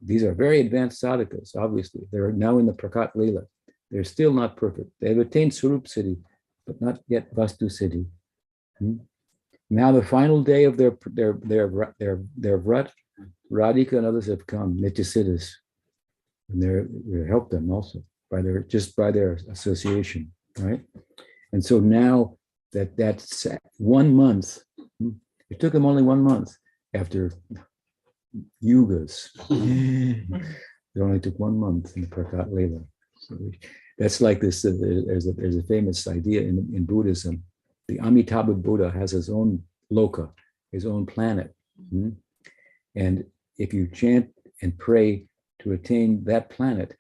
These are very advanced sadhakas, obviously. They're now in the Prakat Leela. They're still not perfect. They've attained Swarup Siddhi, but not yet Vastu Siddhi. Now the final day of their vrat, Radhika and others have come, Nityasiddhas, and they help them also by their association, right? And so now that's 1 month. It took them only 1 month after yugas. It only took 1 month in Prakat Leela. So that's like this. There's a famous idea in Buddhism. The Amitabha Buddha has his own loka, his own planet. And if you chant and pray to attain that planet,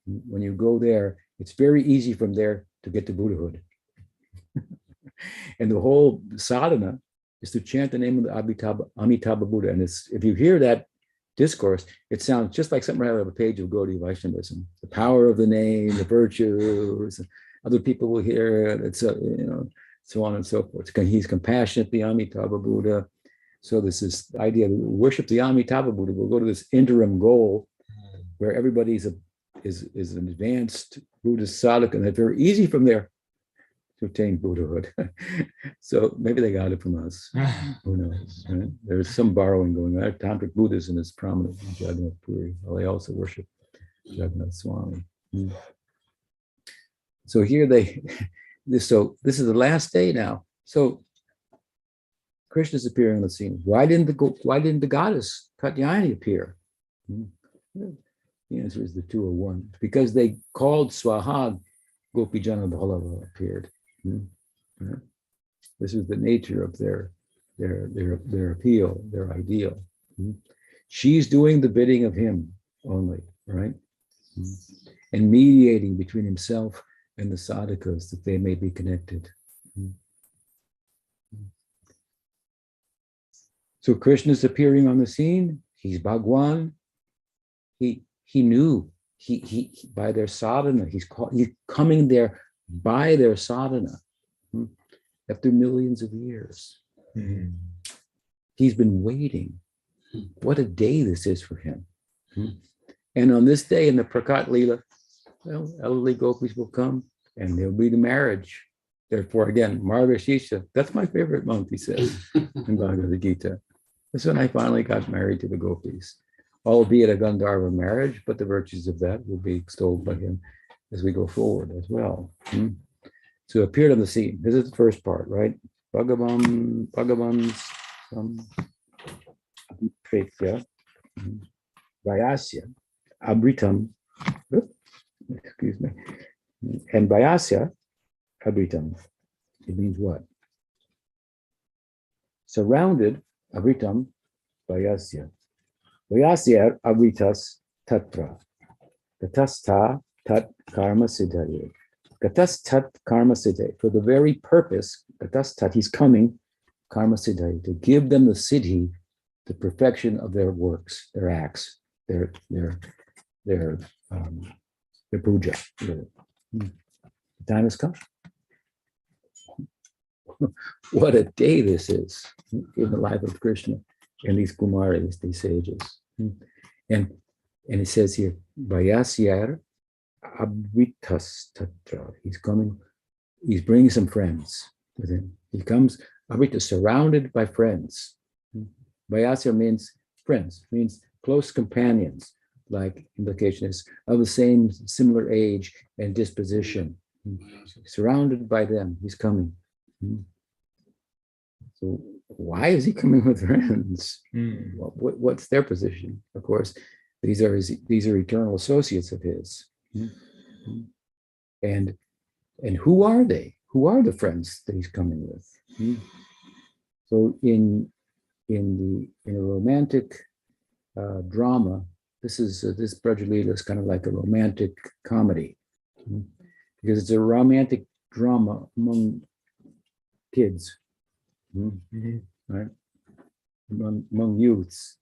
when you go there, it's very easy from there to get to Buddhahood. And the whole sadhana is to chant the name of the Amitabha Buddha. And if you hear that discourse, it sounds just like something out of a page of Gaudiya Vaishnavism. The power of the name, the virtues, other people will hear it, it's, so on and so forth. He's compassionate, the Amitabha Buddha. So this is the idea of worship the Amitabha Buddha. We'll go to this interim goal where everybody is an advanced Buddhist sadhaka, and it's very easy from there to attain Buddhahood. So maybe they got it from us. Who knows? Right? There's some borrowing going on. Tantric Buddhism is prominent in Jagannath Puri. Well, they also worship Jagannath Swami. So here so this is the last day now. So Krishna's appearing on the scene. Why didn't the goddess Katyayani appear? The answer is the two are one. Because they called Swahag, Gopijana Ballava appeared. This was the nature of their appeal, their ideal. She's doing the bidding of him only, right? And mediating between himself and the sadhakas that they may be connected. So Krishna's appearing on the scene. He's Bhagwan. He knew he by their sadhana. He's coming there by their sadhana after millions of years. He's been waiting. What a day this is for him. And on this day in the Prakat Leela, well, elderly gopis will come and there'll be the marriage. Therefore, again, Margashisha, that's my favorite month, he says in Bhagavad Gita. That's when I finally got married to the gopis, albeit a Gandharva marriage, but the virtues of that will be extolled by him as we go forward as well. So appeared on the scene. This is the first part, right? Bhagavan's Pretya, Vyasya, Abritam, excuse me, and Vyasya, Abritam. It means what? Surrounded, Abritam, Vyasya. Vyasya Abritas Tatra. Gatastha Tat Karma Siddhaye. Gatastat Karma Siddhaye. For the very purpose, Gatastat, he's coming, Karma Siddhaye, to give them the siddhi, the perfection of their works, their acts, their puja. The time has come. What a day this is in the life of Krishna and these Kumaris, these sages. And it says here, Vayasyar Abritas Tatra. He's coming, he's bringing some friends with him. He comes, Abrita, surrounded by friends. Vayasya means friends, means close companions, like implication is of the same similar age and disposition. Surrounded by them, he's coming. So why is he coming with friends? What's their position? Of course, these are eternal associates of his. And who are they? Who are the friends that he's coming with? So in a romantic drama, this Brajalila is kind of like a romantic comedy, because it's a romantic drama among kids, right? Among youths,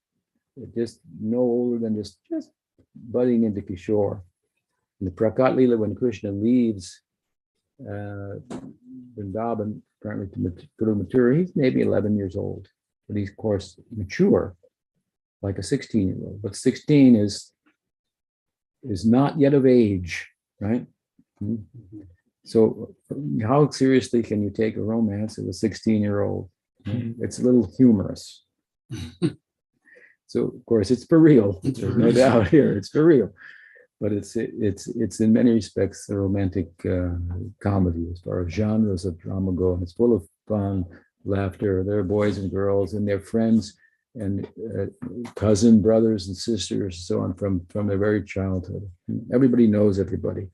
just no older than just budding into Kishore. In the Prakat Leela, when Krishna leaves Vrindavan, apparently to go to Mathura, he's maybe 11 years old, but he's, of course, mature, like a 16-year-old. But 16 is not yet of age, right? So how seriously can you take a romance of a 16-year-old? It's a little humorous. So, of course, it's for real. There's no doubt here. It's for real. But it's in many respects a romantic comedy as far as genres of drama go. And it's full of fun, laughter. There are boys and girls and their friends and cousin brothers and sisters and so on from their very childhood. Everybody knows everybody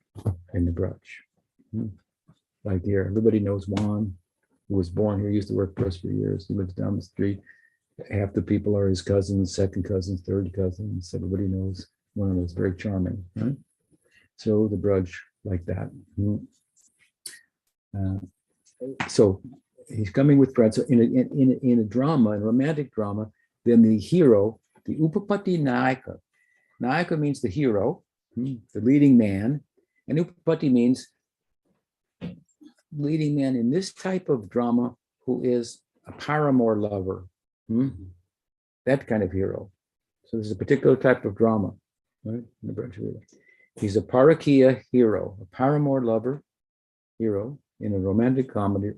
in the Braj. Like here, everybody knows Juan, who was born here, used to work for us for years. He lives down the street. Half the people are his cousins, second cousins, third cousins. Everybody knows one of those, very charming, right? So the Braj like that. So he's coming with friends. So in a drama, in a romantic drama, then the hero, the Upapati Nayaka. Nayaka means the hero, the leading man, and Upapati means leading man in this type of drama who is a paramour lover. That kind of hero. So there's a particular type of drama, right? In the He's a Parakiya hero, a paramour lover hero, in a romantic comedy,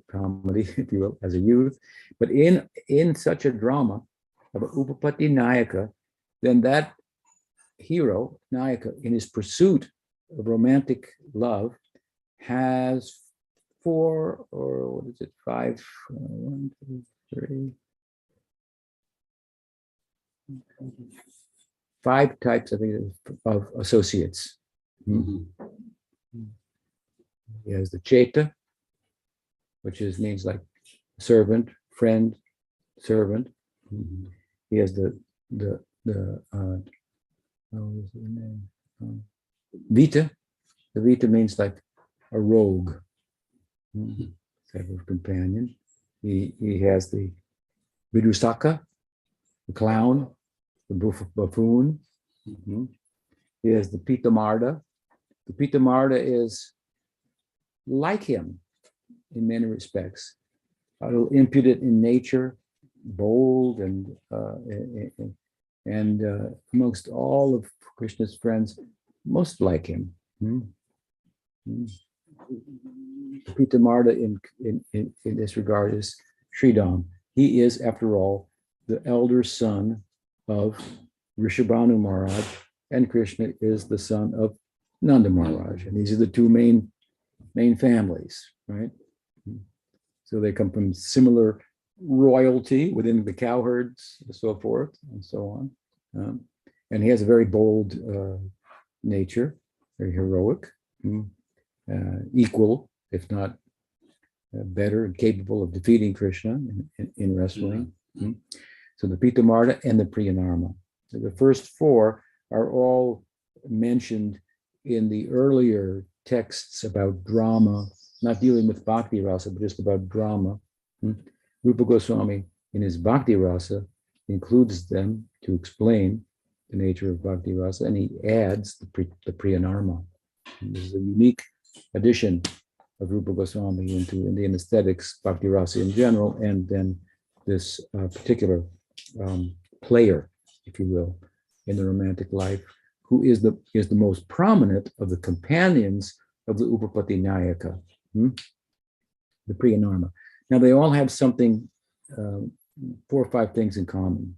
if you will, as a youth. But in such a drama of an Upapatti Nayaka, then that hero, Nayaka, in his pursuit of romantic love, has four, or what is it, five, one, two, three, five types, I think, of associates. Mm-hmm. He has the Cheta, which means like servant, friend, servant. Mm-hmm. He has the what is the name? Vita. The Vita means like a rogue, type of companion. He has the Vidusaka, the clown, the buffoon. Mm-hmm. He has the Pitamarda. The Pitamarda is like him in many respects, a little impudent in nature, bold, and amongst all of Krishna's friends, most like him. Mm-hmm. The Pitamarda in this regard is Sridham. He is, after all, the elder son of Rishabhanu Maharaj, and Krishna is the son of Nanda Maharaj. And these are the two main families, right? So they come from similar royalty within the cowherds and so forth and so on. And he has a very bold nature, very heroic, equal, if not better, and capable of defeating Krishna in wrestling. Mm-hmm. So the Pitamarda and the Priyanarma. So the first four are all mentioned in the earlier texts about drama, not dealing with Bhakti Rasa, but just about drama. Rupa Goswami, in his Bhakti Rasa, includes them to explain the nature of Bhakti Rasa, and he adds the Priyanarma. This is a unique addition of Rupa Goswami into Indian aesthetics, Bhakti Rasa in general, and then this particular player, if you will, in the romantic life, who is the most prominent of the companions of the Upapatti Nayaka, the Priyanarma. Now they all have something, 4 or 5 things in common.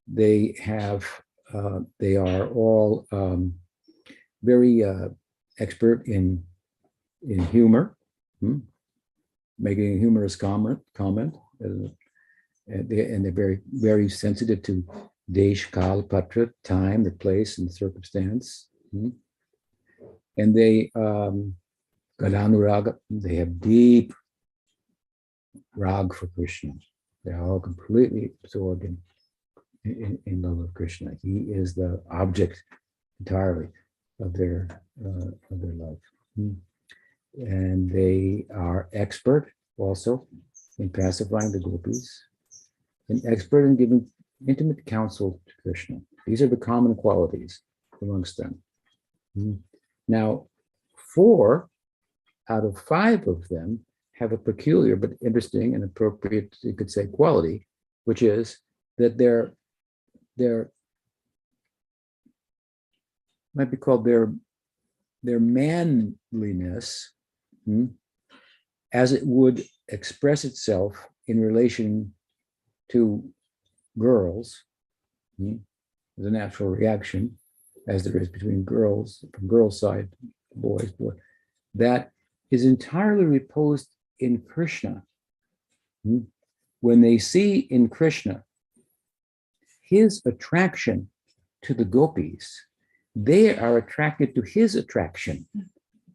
They are all very expert in humor, making a humorous comment, and they're very, very sensitive to desh, kal, patra, time, the place, and the circumstance. And they Gadanuraga, they have deep rag for Krishna. They're all completely absorbed in love of Krishna. He is the object entirely of their love. And they are expert also in pacifying the gopis, and expert in giving intimate counsel to Krishna. These are the common qualities amongst them. Now, 4 out of 5 of them have a peculiar but interesting and appropriate, you could say, quality, which is that their might be called their manliness, as it would express itself in relation to girls, as a natural reaction, as there is between girls, from girls' side, boys, that is entirely reposed in Krishna. When they see in Krishna his attraction to the gopis, they are attracted to his attraction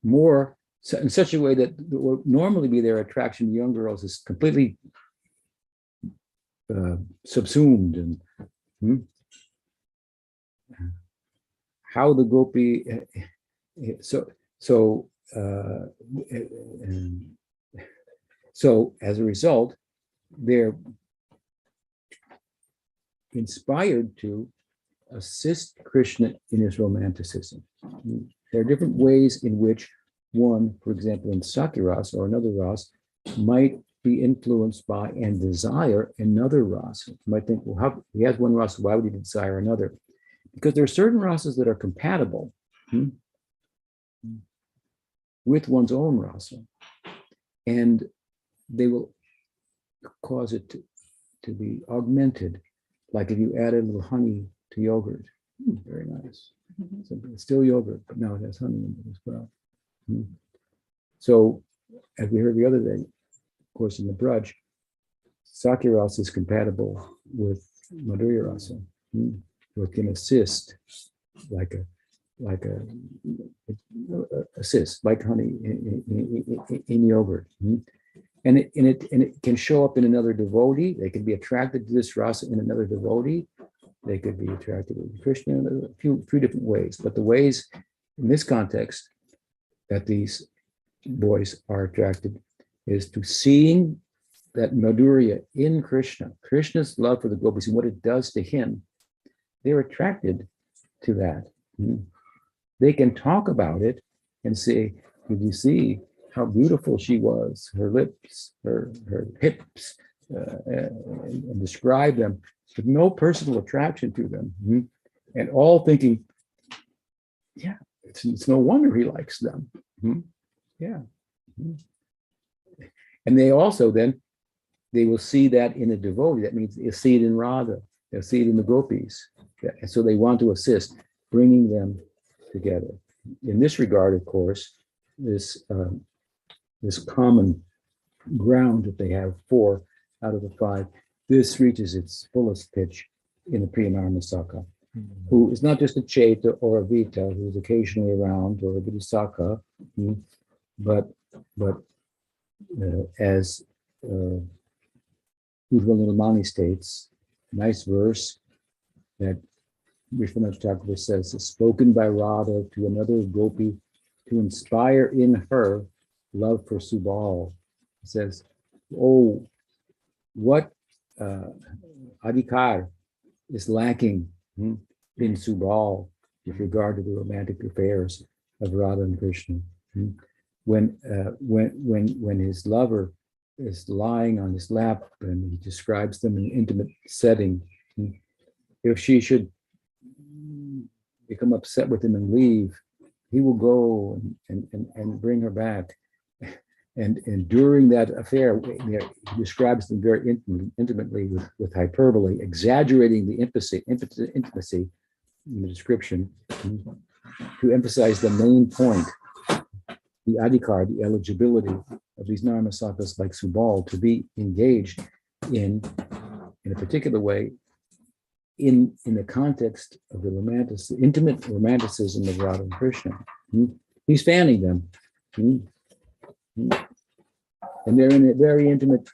more, so in such a way that what normally be their attraction to young girls is completely subsumed. And how the gopi, so as a result, they're inspired to assist Krishna in his romanticism. There are different ways in which one, for example, in Sakiras or another ras, might be influenced by and desire another ras. You might think, well, how he has one ras, why would he desire another? Because there are certain rasas that are compatible with one's own rasa. and they will cause it to be augmented, like if you add a little honey to yogurt. Very nice. So it's still yogurt, but now it has honey in it as well. So, as we heard the other day, of course, in the Braj, Sakya rasa is compatible with Madhurya rasa. It can assist like a assist like honey in yogurt. And it can show up in another devotee. They can be attracted to this rasa in another devotee. They could be attracted to Krishna in a few different ways. But the ways in this context that these boys are attracted is to seeing that Madhurya in Krishna, Krishna's love for the gopis and what it does to him. They're attracted to that. They can talk about it and say, did you see how beautiful she was, her lips, her hips, and describe them with no personal attraction to them, and all thinking, yeah, it's no wonder he likes them. Yeah. And they also then, they will see that in a devotee. That means they'll see it in Radha, they'll see it in the gopis. And so they want to assist, bringing them together. In this regard, of course, this common ground that they have, 4 out of the 5, this reaches its fullest pitch in the Priyanarmasaka, who is not just a Cheta or a Vita who's occasionally around, or a Vidisaka, but as Ujjvala Nilamani states, nice verse that Vishwanath Thakur says, is spoken by Radha to another gopi to inspire in her love for Subal. It says, oh, what adhikar is lacking in Subal with regard to the romantic affairs of Radha and Krishna. When his lover is lying on his lap and he describes them in an intimate setting, if she should become upset with him and leave, he will go and bring her back. And during that affair, he describes them very intimately with hyperbole, exaggerating the intimacy in the description to emphasize the main point, the adhikar, the eligibility of these narmasakas like Subal to be engaged in a particular way in the context of the intimate romanticism of Radha and Krishna. He's fanning them. And they're in a very intimate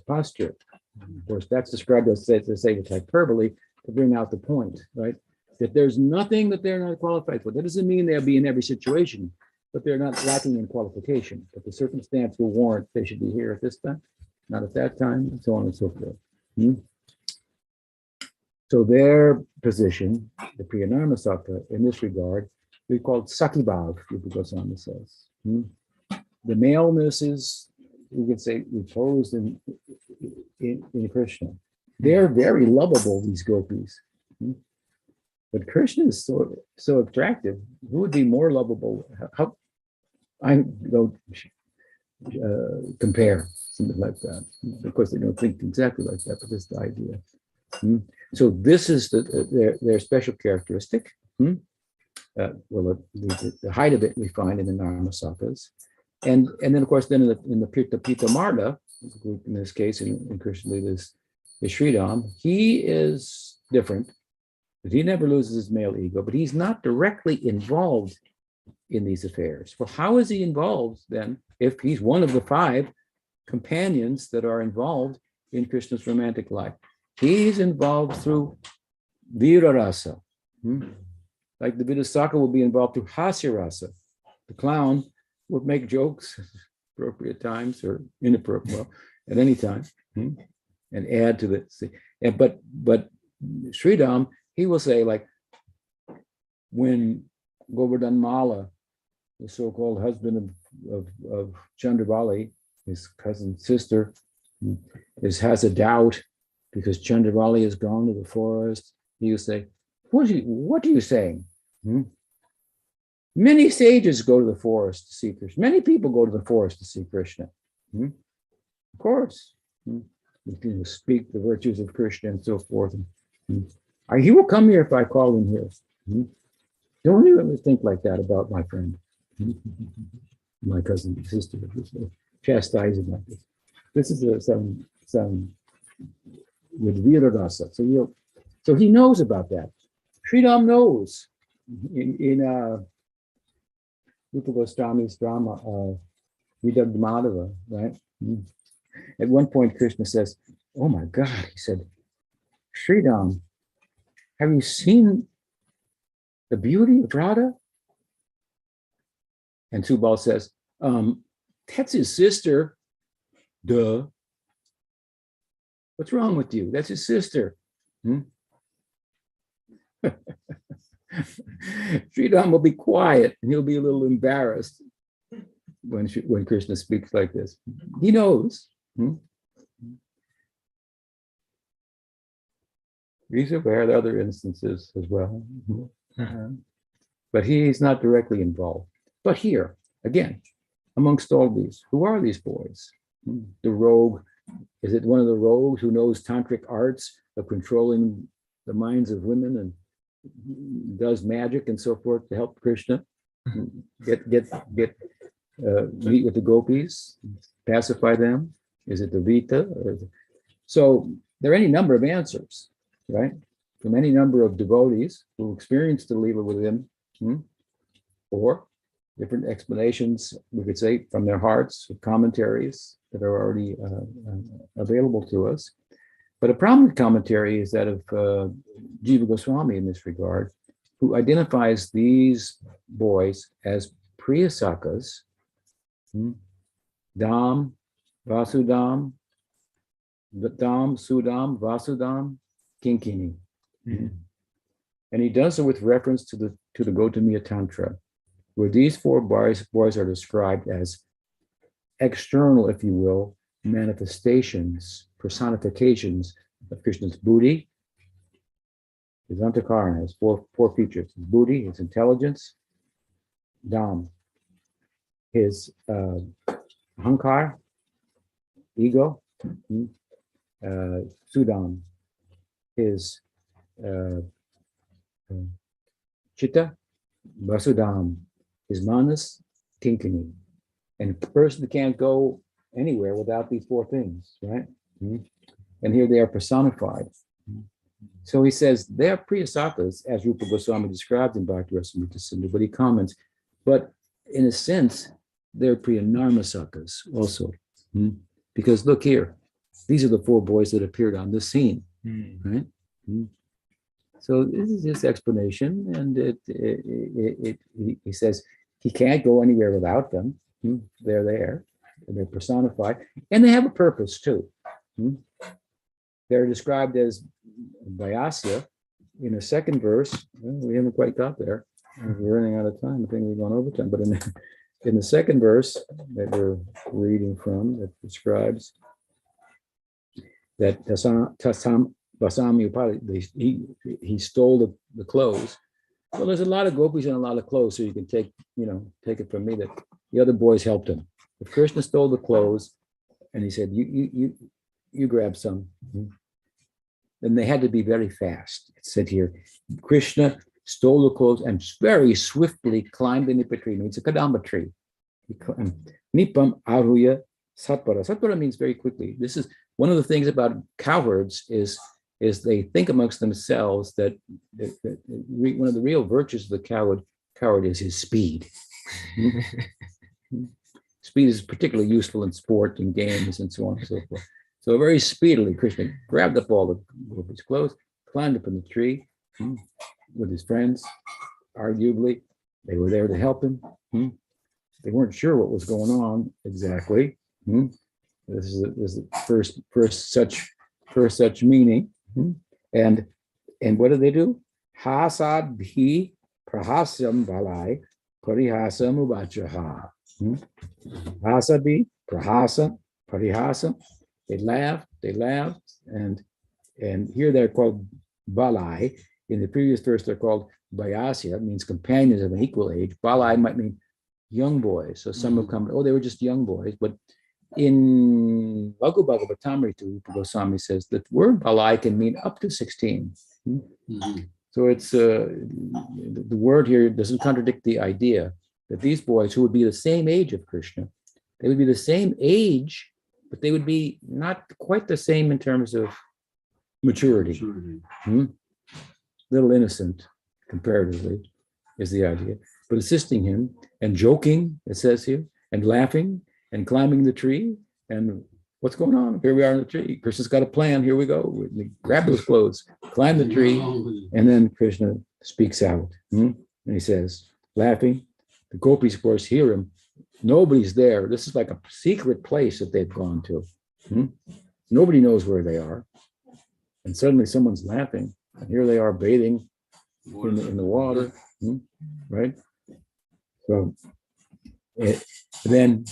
posture. Of course, that's described as to say with hyperbole to bring out the point, right? That there's nothing that they're not qualified for. That doesn't mean they'll be in every situation, but they're not lacking in qualification. But the circumstance will warrant they should be here at this time, not at that time, and so on and so forth. So their position, the Priyanarmasaka, in this regard, we call it Sakibhav, Rupa Goswami says. The maleness is, we could say, reposed in Krishna. They're very lovable, these gopis. But Krishna is so attractive. Who would be more lovable? How I don't compare something like that. Of course, they don't think exactly like that, but that's the idea. So this is their special characteristic. Well, the height of it we find in the Narmasakas. And then, of course, then in the Pita Marda, in this case, in Krishna Lila's is Sridham, he is different, but he never loses his male ego, but he's not directly involved in these affairs. Well, how is he involved then if he's one of the 5 companions that are involved in Krishna's romantic life? He's involved through Vira Rasa. Like the Vidisaka will be involved through Hasya Rasa. The clown would make jokes at appropriate times or inappropriate, well, at any time, and add to the. But Sridham, he will say, like, when Govardhan Mala, the so-called husband of Chandravali, his cousin's sister, has a doubt because Chandravali has gone to the forest, he will say, what are you saying? Many sages go to the forest to see Krishna. Many people go to the forest to see Krishna. Of course. You can speak the virtues of Krishna and so forth. He will come here if I call him here. Don't even think like that about my friend, my cousin, sister, chastising like this. This is some with Virarasa. So he knows about that. Sridham knows in Rupa Goswami's drama, Vidagdha Madhava, right? At one point, Krishna says, "Oh my God," he said, "Sridham, have you seen the beauty of Radha?" And Subal says, "That's his sister." Duh. What's wrong with you? That's his sister. Sridham will be quiet and he'll be a little embarrassed when Krishna speaks like this. He knows. He's aware there are other instances as well. But he's not directly involved. But here, again, amongst all these, who are these boys? The rogue, is it one of the rogues who knows tantric arts of controlling the minds of women and does magic and so forth to help Krishna meet with the gopis, pacify them? Is it the Vita? So there are any number of answers, right? From any number of devotees who experienced the Leela with him, or different explanations, we could say, from their hearts, commentaries that are already available to us. But a prominent commentary is that of Jiva Goswami in this regard, who identifies these boys as Priyasakas, Dam, Vasudam, Dam, Sudam, Vasudam, Kinkini. And he does so with reference to the Gautamiya Tantra, where these four boys are described as external, if you will, manifestations, personifications of Krishna's buddhi. His antakarana has four features: his buddhi, his intelligence; Dham, his ahankar, ego; Sudam, his chitta; Vasudam, his manas; Kinkini. And a person can't go anywhere without these four things, right? And here they are personified. So he says they are Priyasakas, as Rupa Goswami described in Bhakti Rasamrita Sindhu, but he comments, but in a sense, they're Priyanarmasakas also. Because look here, these are the four boys that appeared on the scene, right? So this is his explanation, and he says he can't go anywhere without them. They're there, and they're personified, and they have a purpose too. They're described as Vyasya in the second verse. Well, we haven't quite got there. We're running out of time. I think we've gone over time. But in the second verse that we're reading from, that describes that Tasam Basami Upali, he stole the clothes. Well, there's a lot of gopis and a lot of clothes, so you can take it from me that the other boys helped him. If Krishna stole the clothes, and he said, "You grab some," then they had to be very fast. It said here, Krishna stole the clothes and very swiftly climbed the nipa tree. It's a kadamba tree. Nipam aruya satpara. Satpara means very quickly. This is one of the things about cowherds is they think amongst themselves that one of the real virtues of the coward is his speed. Speed is particularly useful in sport and games and so on and so forth. So very speedily, Krishna grabbed up all of his clothes, climbed up in the tree with his friends. Arguably, they were there to help him. They weren't sure what was going on exactly. This is the first such meaning. And what do they do? Hasad bhi prahasam balai parihasam ubachaha. Hasad bhi prahasam parihasam. They laughed, and here they're called balai. In the previous verse, they're called Vayasya, that means companions of an equal age. Balai might mean young boys. So some have come, oh, they were just young boys. But in Laghu Bhagavatamrita, Goswami says that the word balai can mean up to 16. So it's the word here doesn't contradict the idea that these boys who would be the same age of Krishna, they would be the same age, but they would be not quite the same in terms of maturity. Little innocent comparatively is the idea, but assisting him and joking, it says here, and laughing and climbing the tree. And what's going on? Here we are in the tree. Krishna's got a plan. Here we go. We grab those clothes, climb the tree, and then Krishna speaks out. And he says, laughing. The gopis, of course, hear him. Nobody's there. This is like a secret place that they've gone to. Nobody knows where they are. And suddenly someone's laughing. And here they are bathing in the water. Right? So then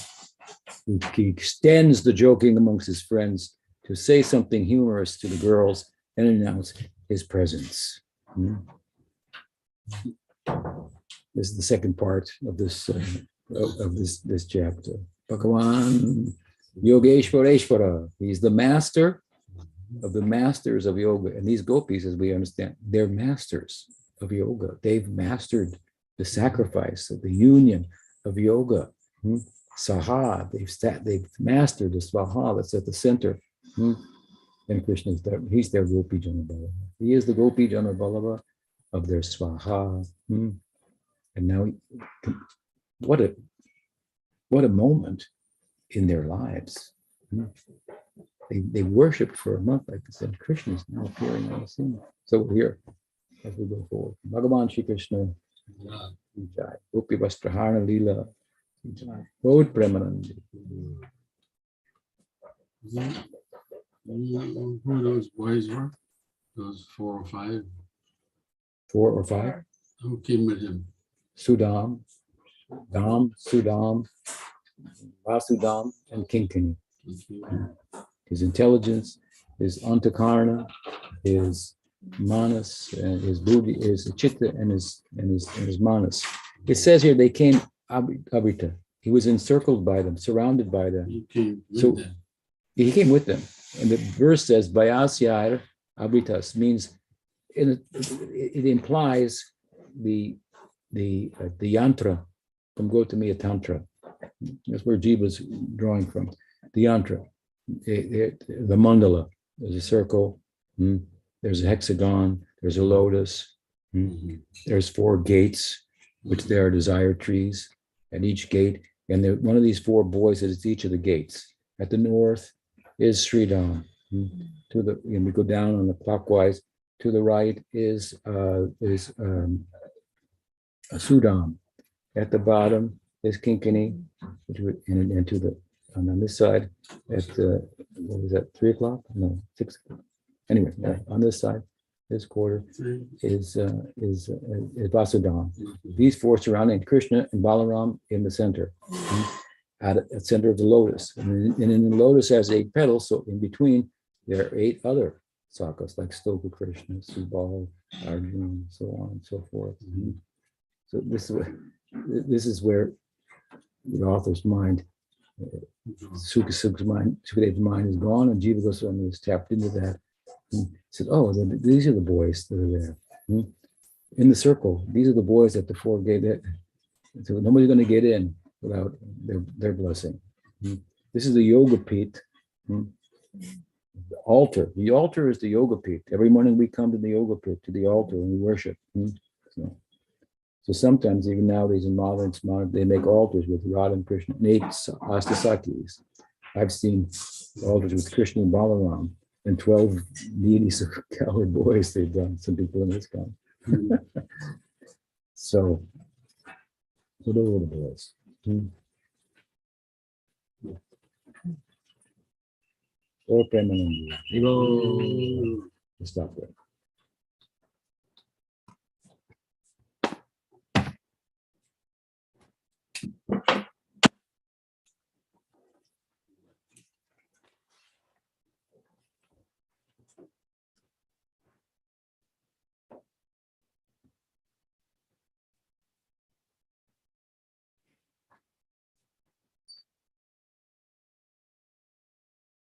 he extends the joking amongst his friends to say something humorous to the girls and announce his presence. This is the second part of this this chapter. Bhagavan Yogeshwareshwara. He's the master of the masters of yoga. And these gopis, as we understand, they're masters of yoga. They've mastered the sacrifice of the union of yoga. Saha, they've mastered the svaha that's at the center. And Krishna is there. He's their Gopi Jana Ballabha. He is the Gopi Jana Ballabha of their svaha. And now, what a moment in their lives. They worshipped for a month like this, and Krishna is now appearing on the scene. So here, as we go forward, Bhagavan Shri Krishna, Gopi Vastrahana Leela, বহুত Premanandi. Who those boys were? Those 4 or 5? 4 or 5? Who came with him? Sudam, Sudam, Vasudam, and Kinkini. His intelligence, his antakarna, his manas, and his buddhi, his chitta, and his manas. It says here they came abrita. He was encircled by them, surrounded by them. He came with them. And the verse says, Vayasyar abritas, means it implies the yantra from Gautamiya Tantra. That's where Jiva's drawing from. The yantra, the mandala, there's a circle, there's a hexagon, there's a lotus, there's 4 gates, which there are desire trees at each gate. And one of these 4 boys is each of the gates. At the north is Sridham. And we go down on the clockwise. To the right is Sudam. At the bottom is Kinkini, and to the on this side at what was that, 3 o'clock? No, 6 o'clock. Anyway, on this side, this quarter is Vasudam. These 4 surrounding Krishna and Balaram in the center, at the center of the lotus. And in the lotus has 8 petals, so in between there are 8 other sakas like Stoka Krishna, Subal, Arjuna, so on and so forth. So this is where the author's mind, Sukadev's mind is gone, and Jiva Goswami is tapped into that. He said, oh, these are the boys that are there. In the circle, these are the boys at the 4 gate. So nobody's going to get in without their blessing. This is the Yoga Pit. The altar. The altar is the Yoga Pit. Every morning we come to the Yoga Pit, to the altar, and we worship. So sometimes, even nowadays in modern, they make altars with Radha and Krishna, and 8 Astasakis. I've seen altars with Krishna and Balaram, and 12 deities of cowherd boys they've done, some people in this kind. So those are the boys. Or Premanandi. We'll stop there.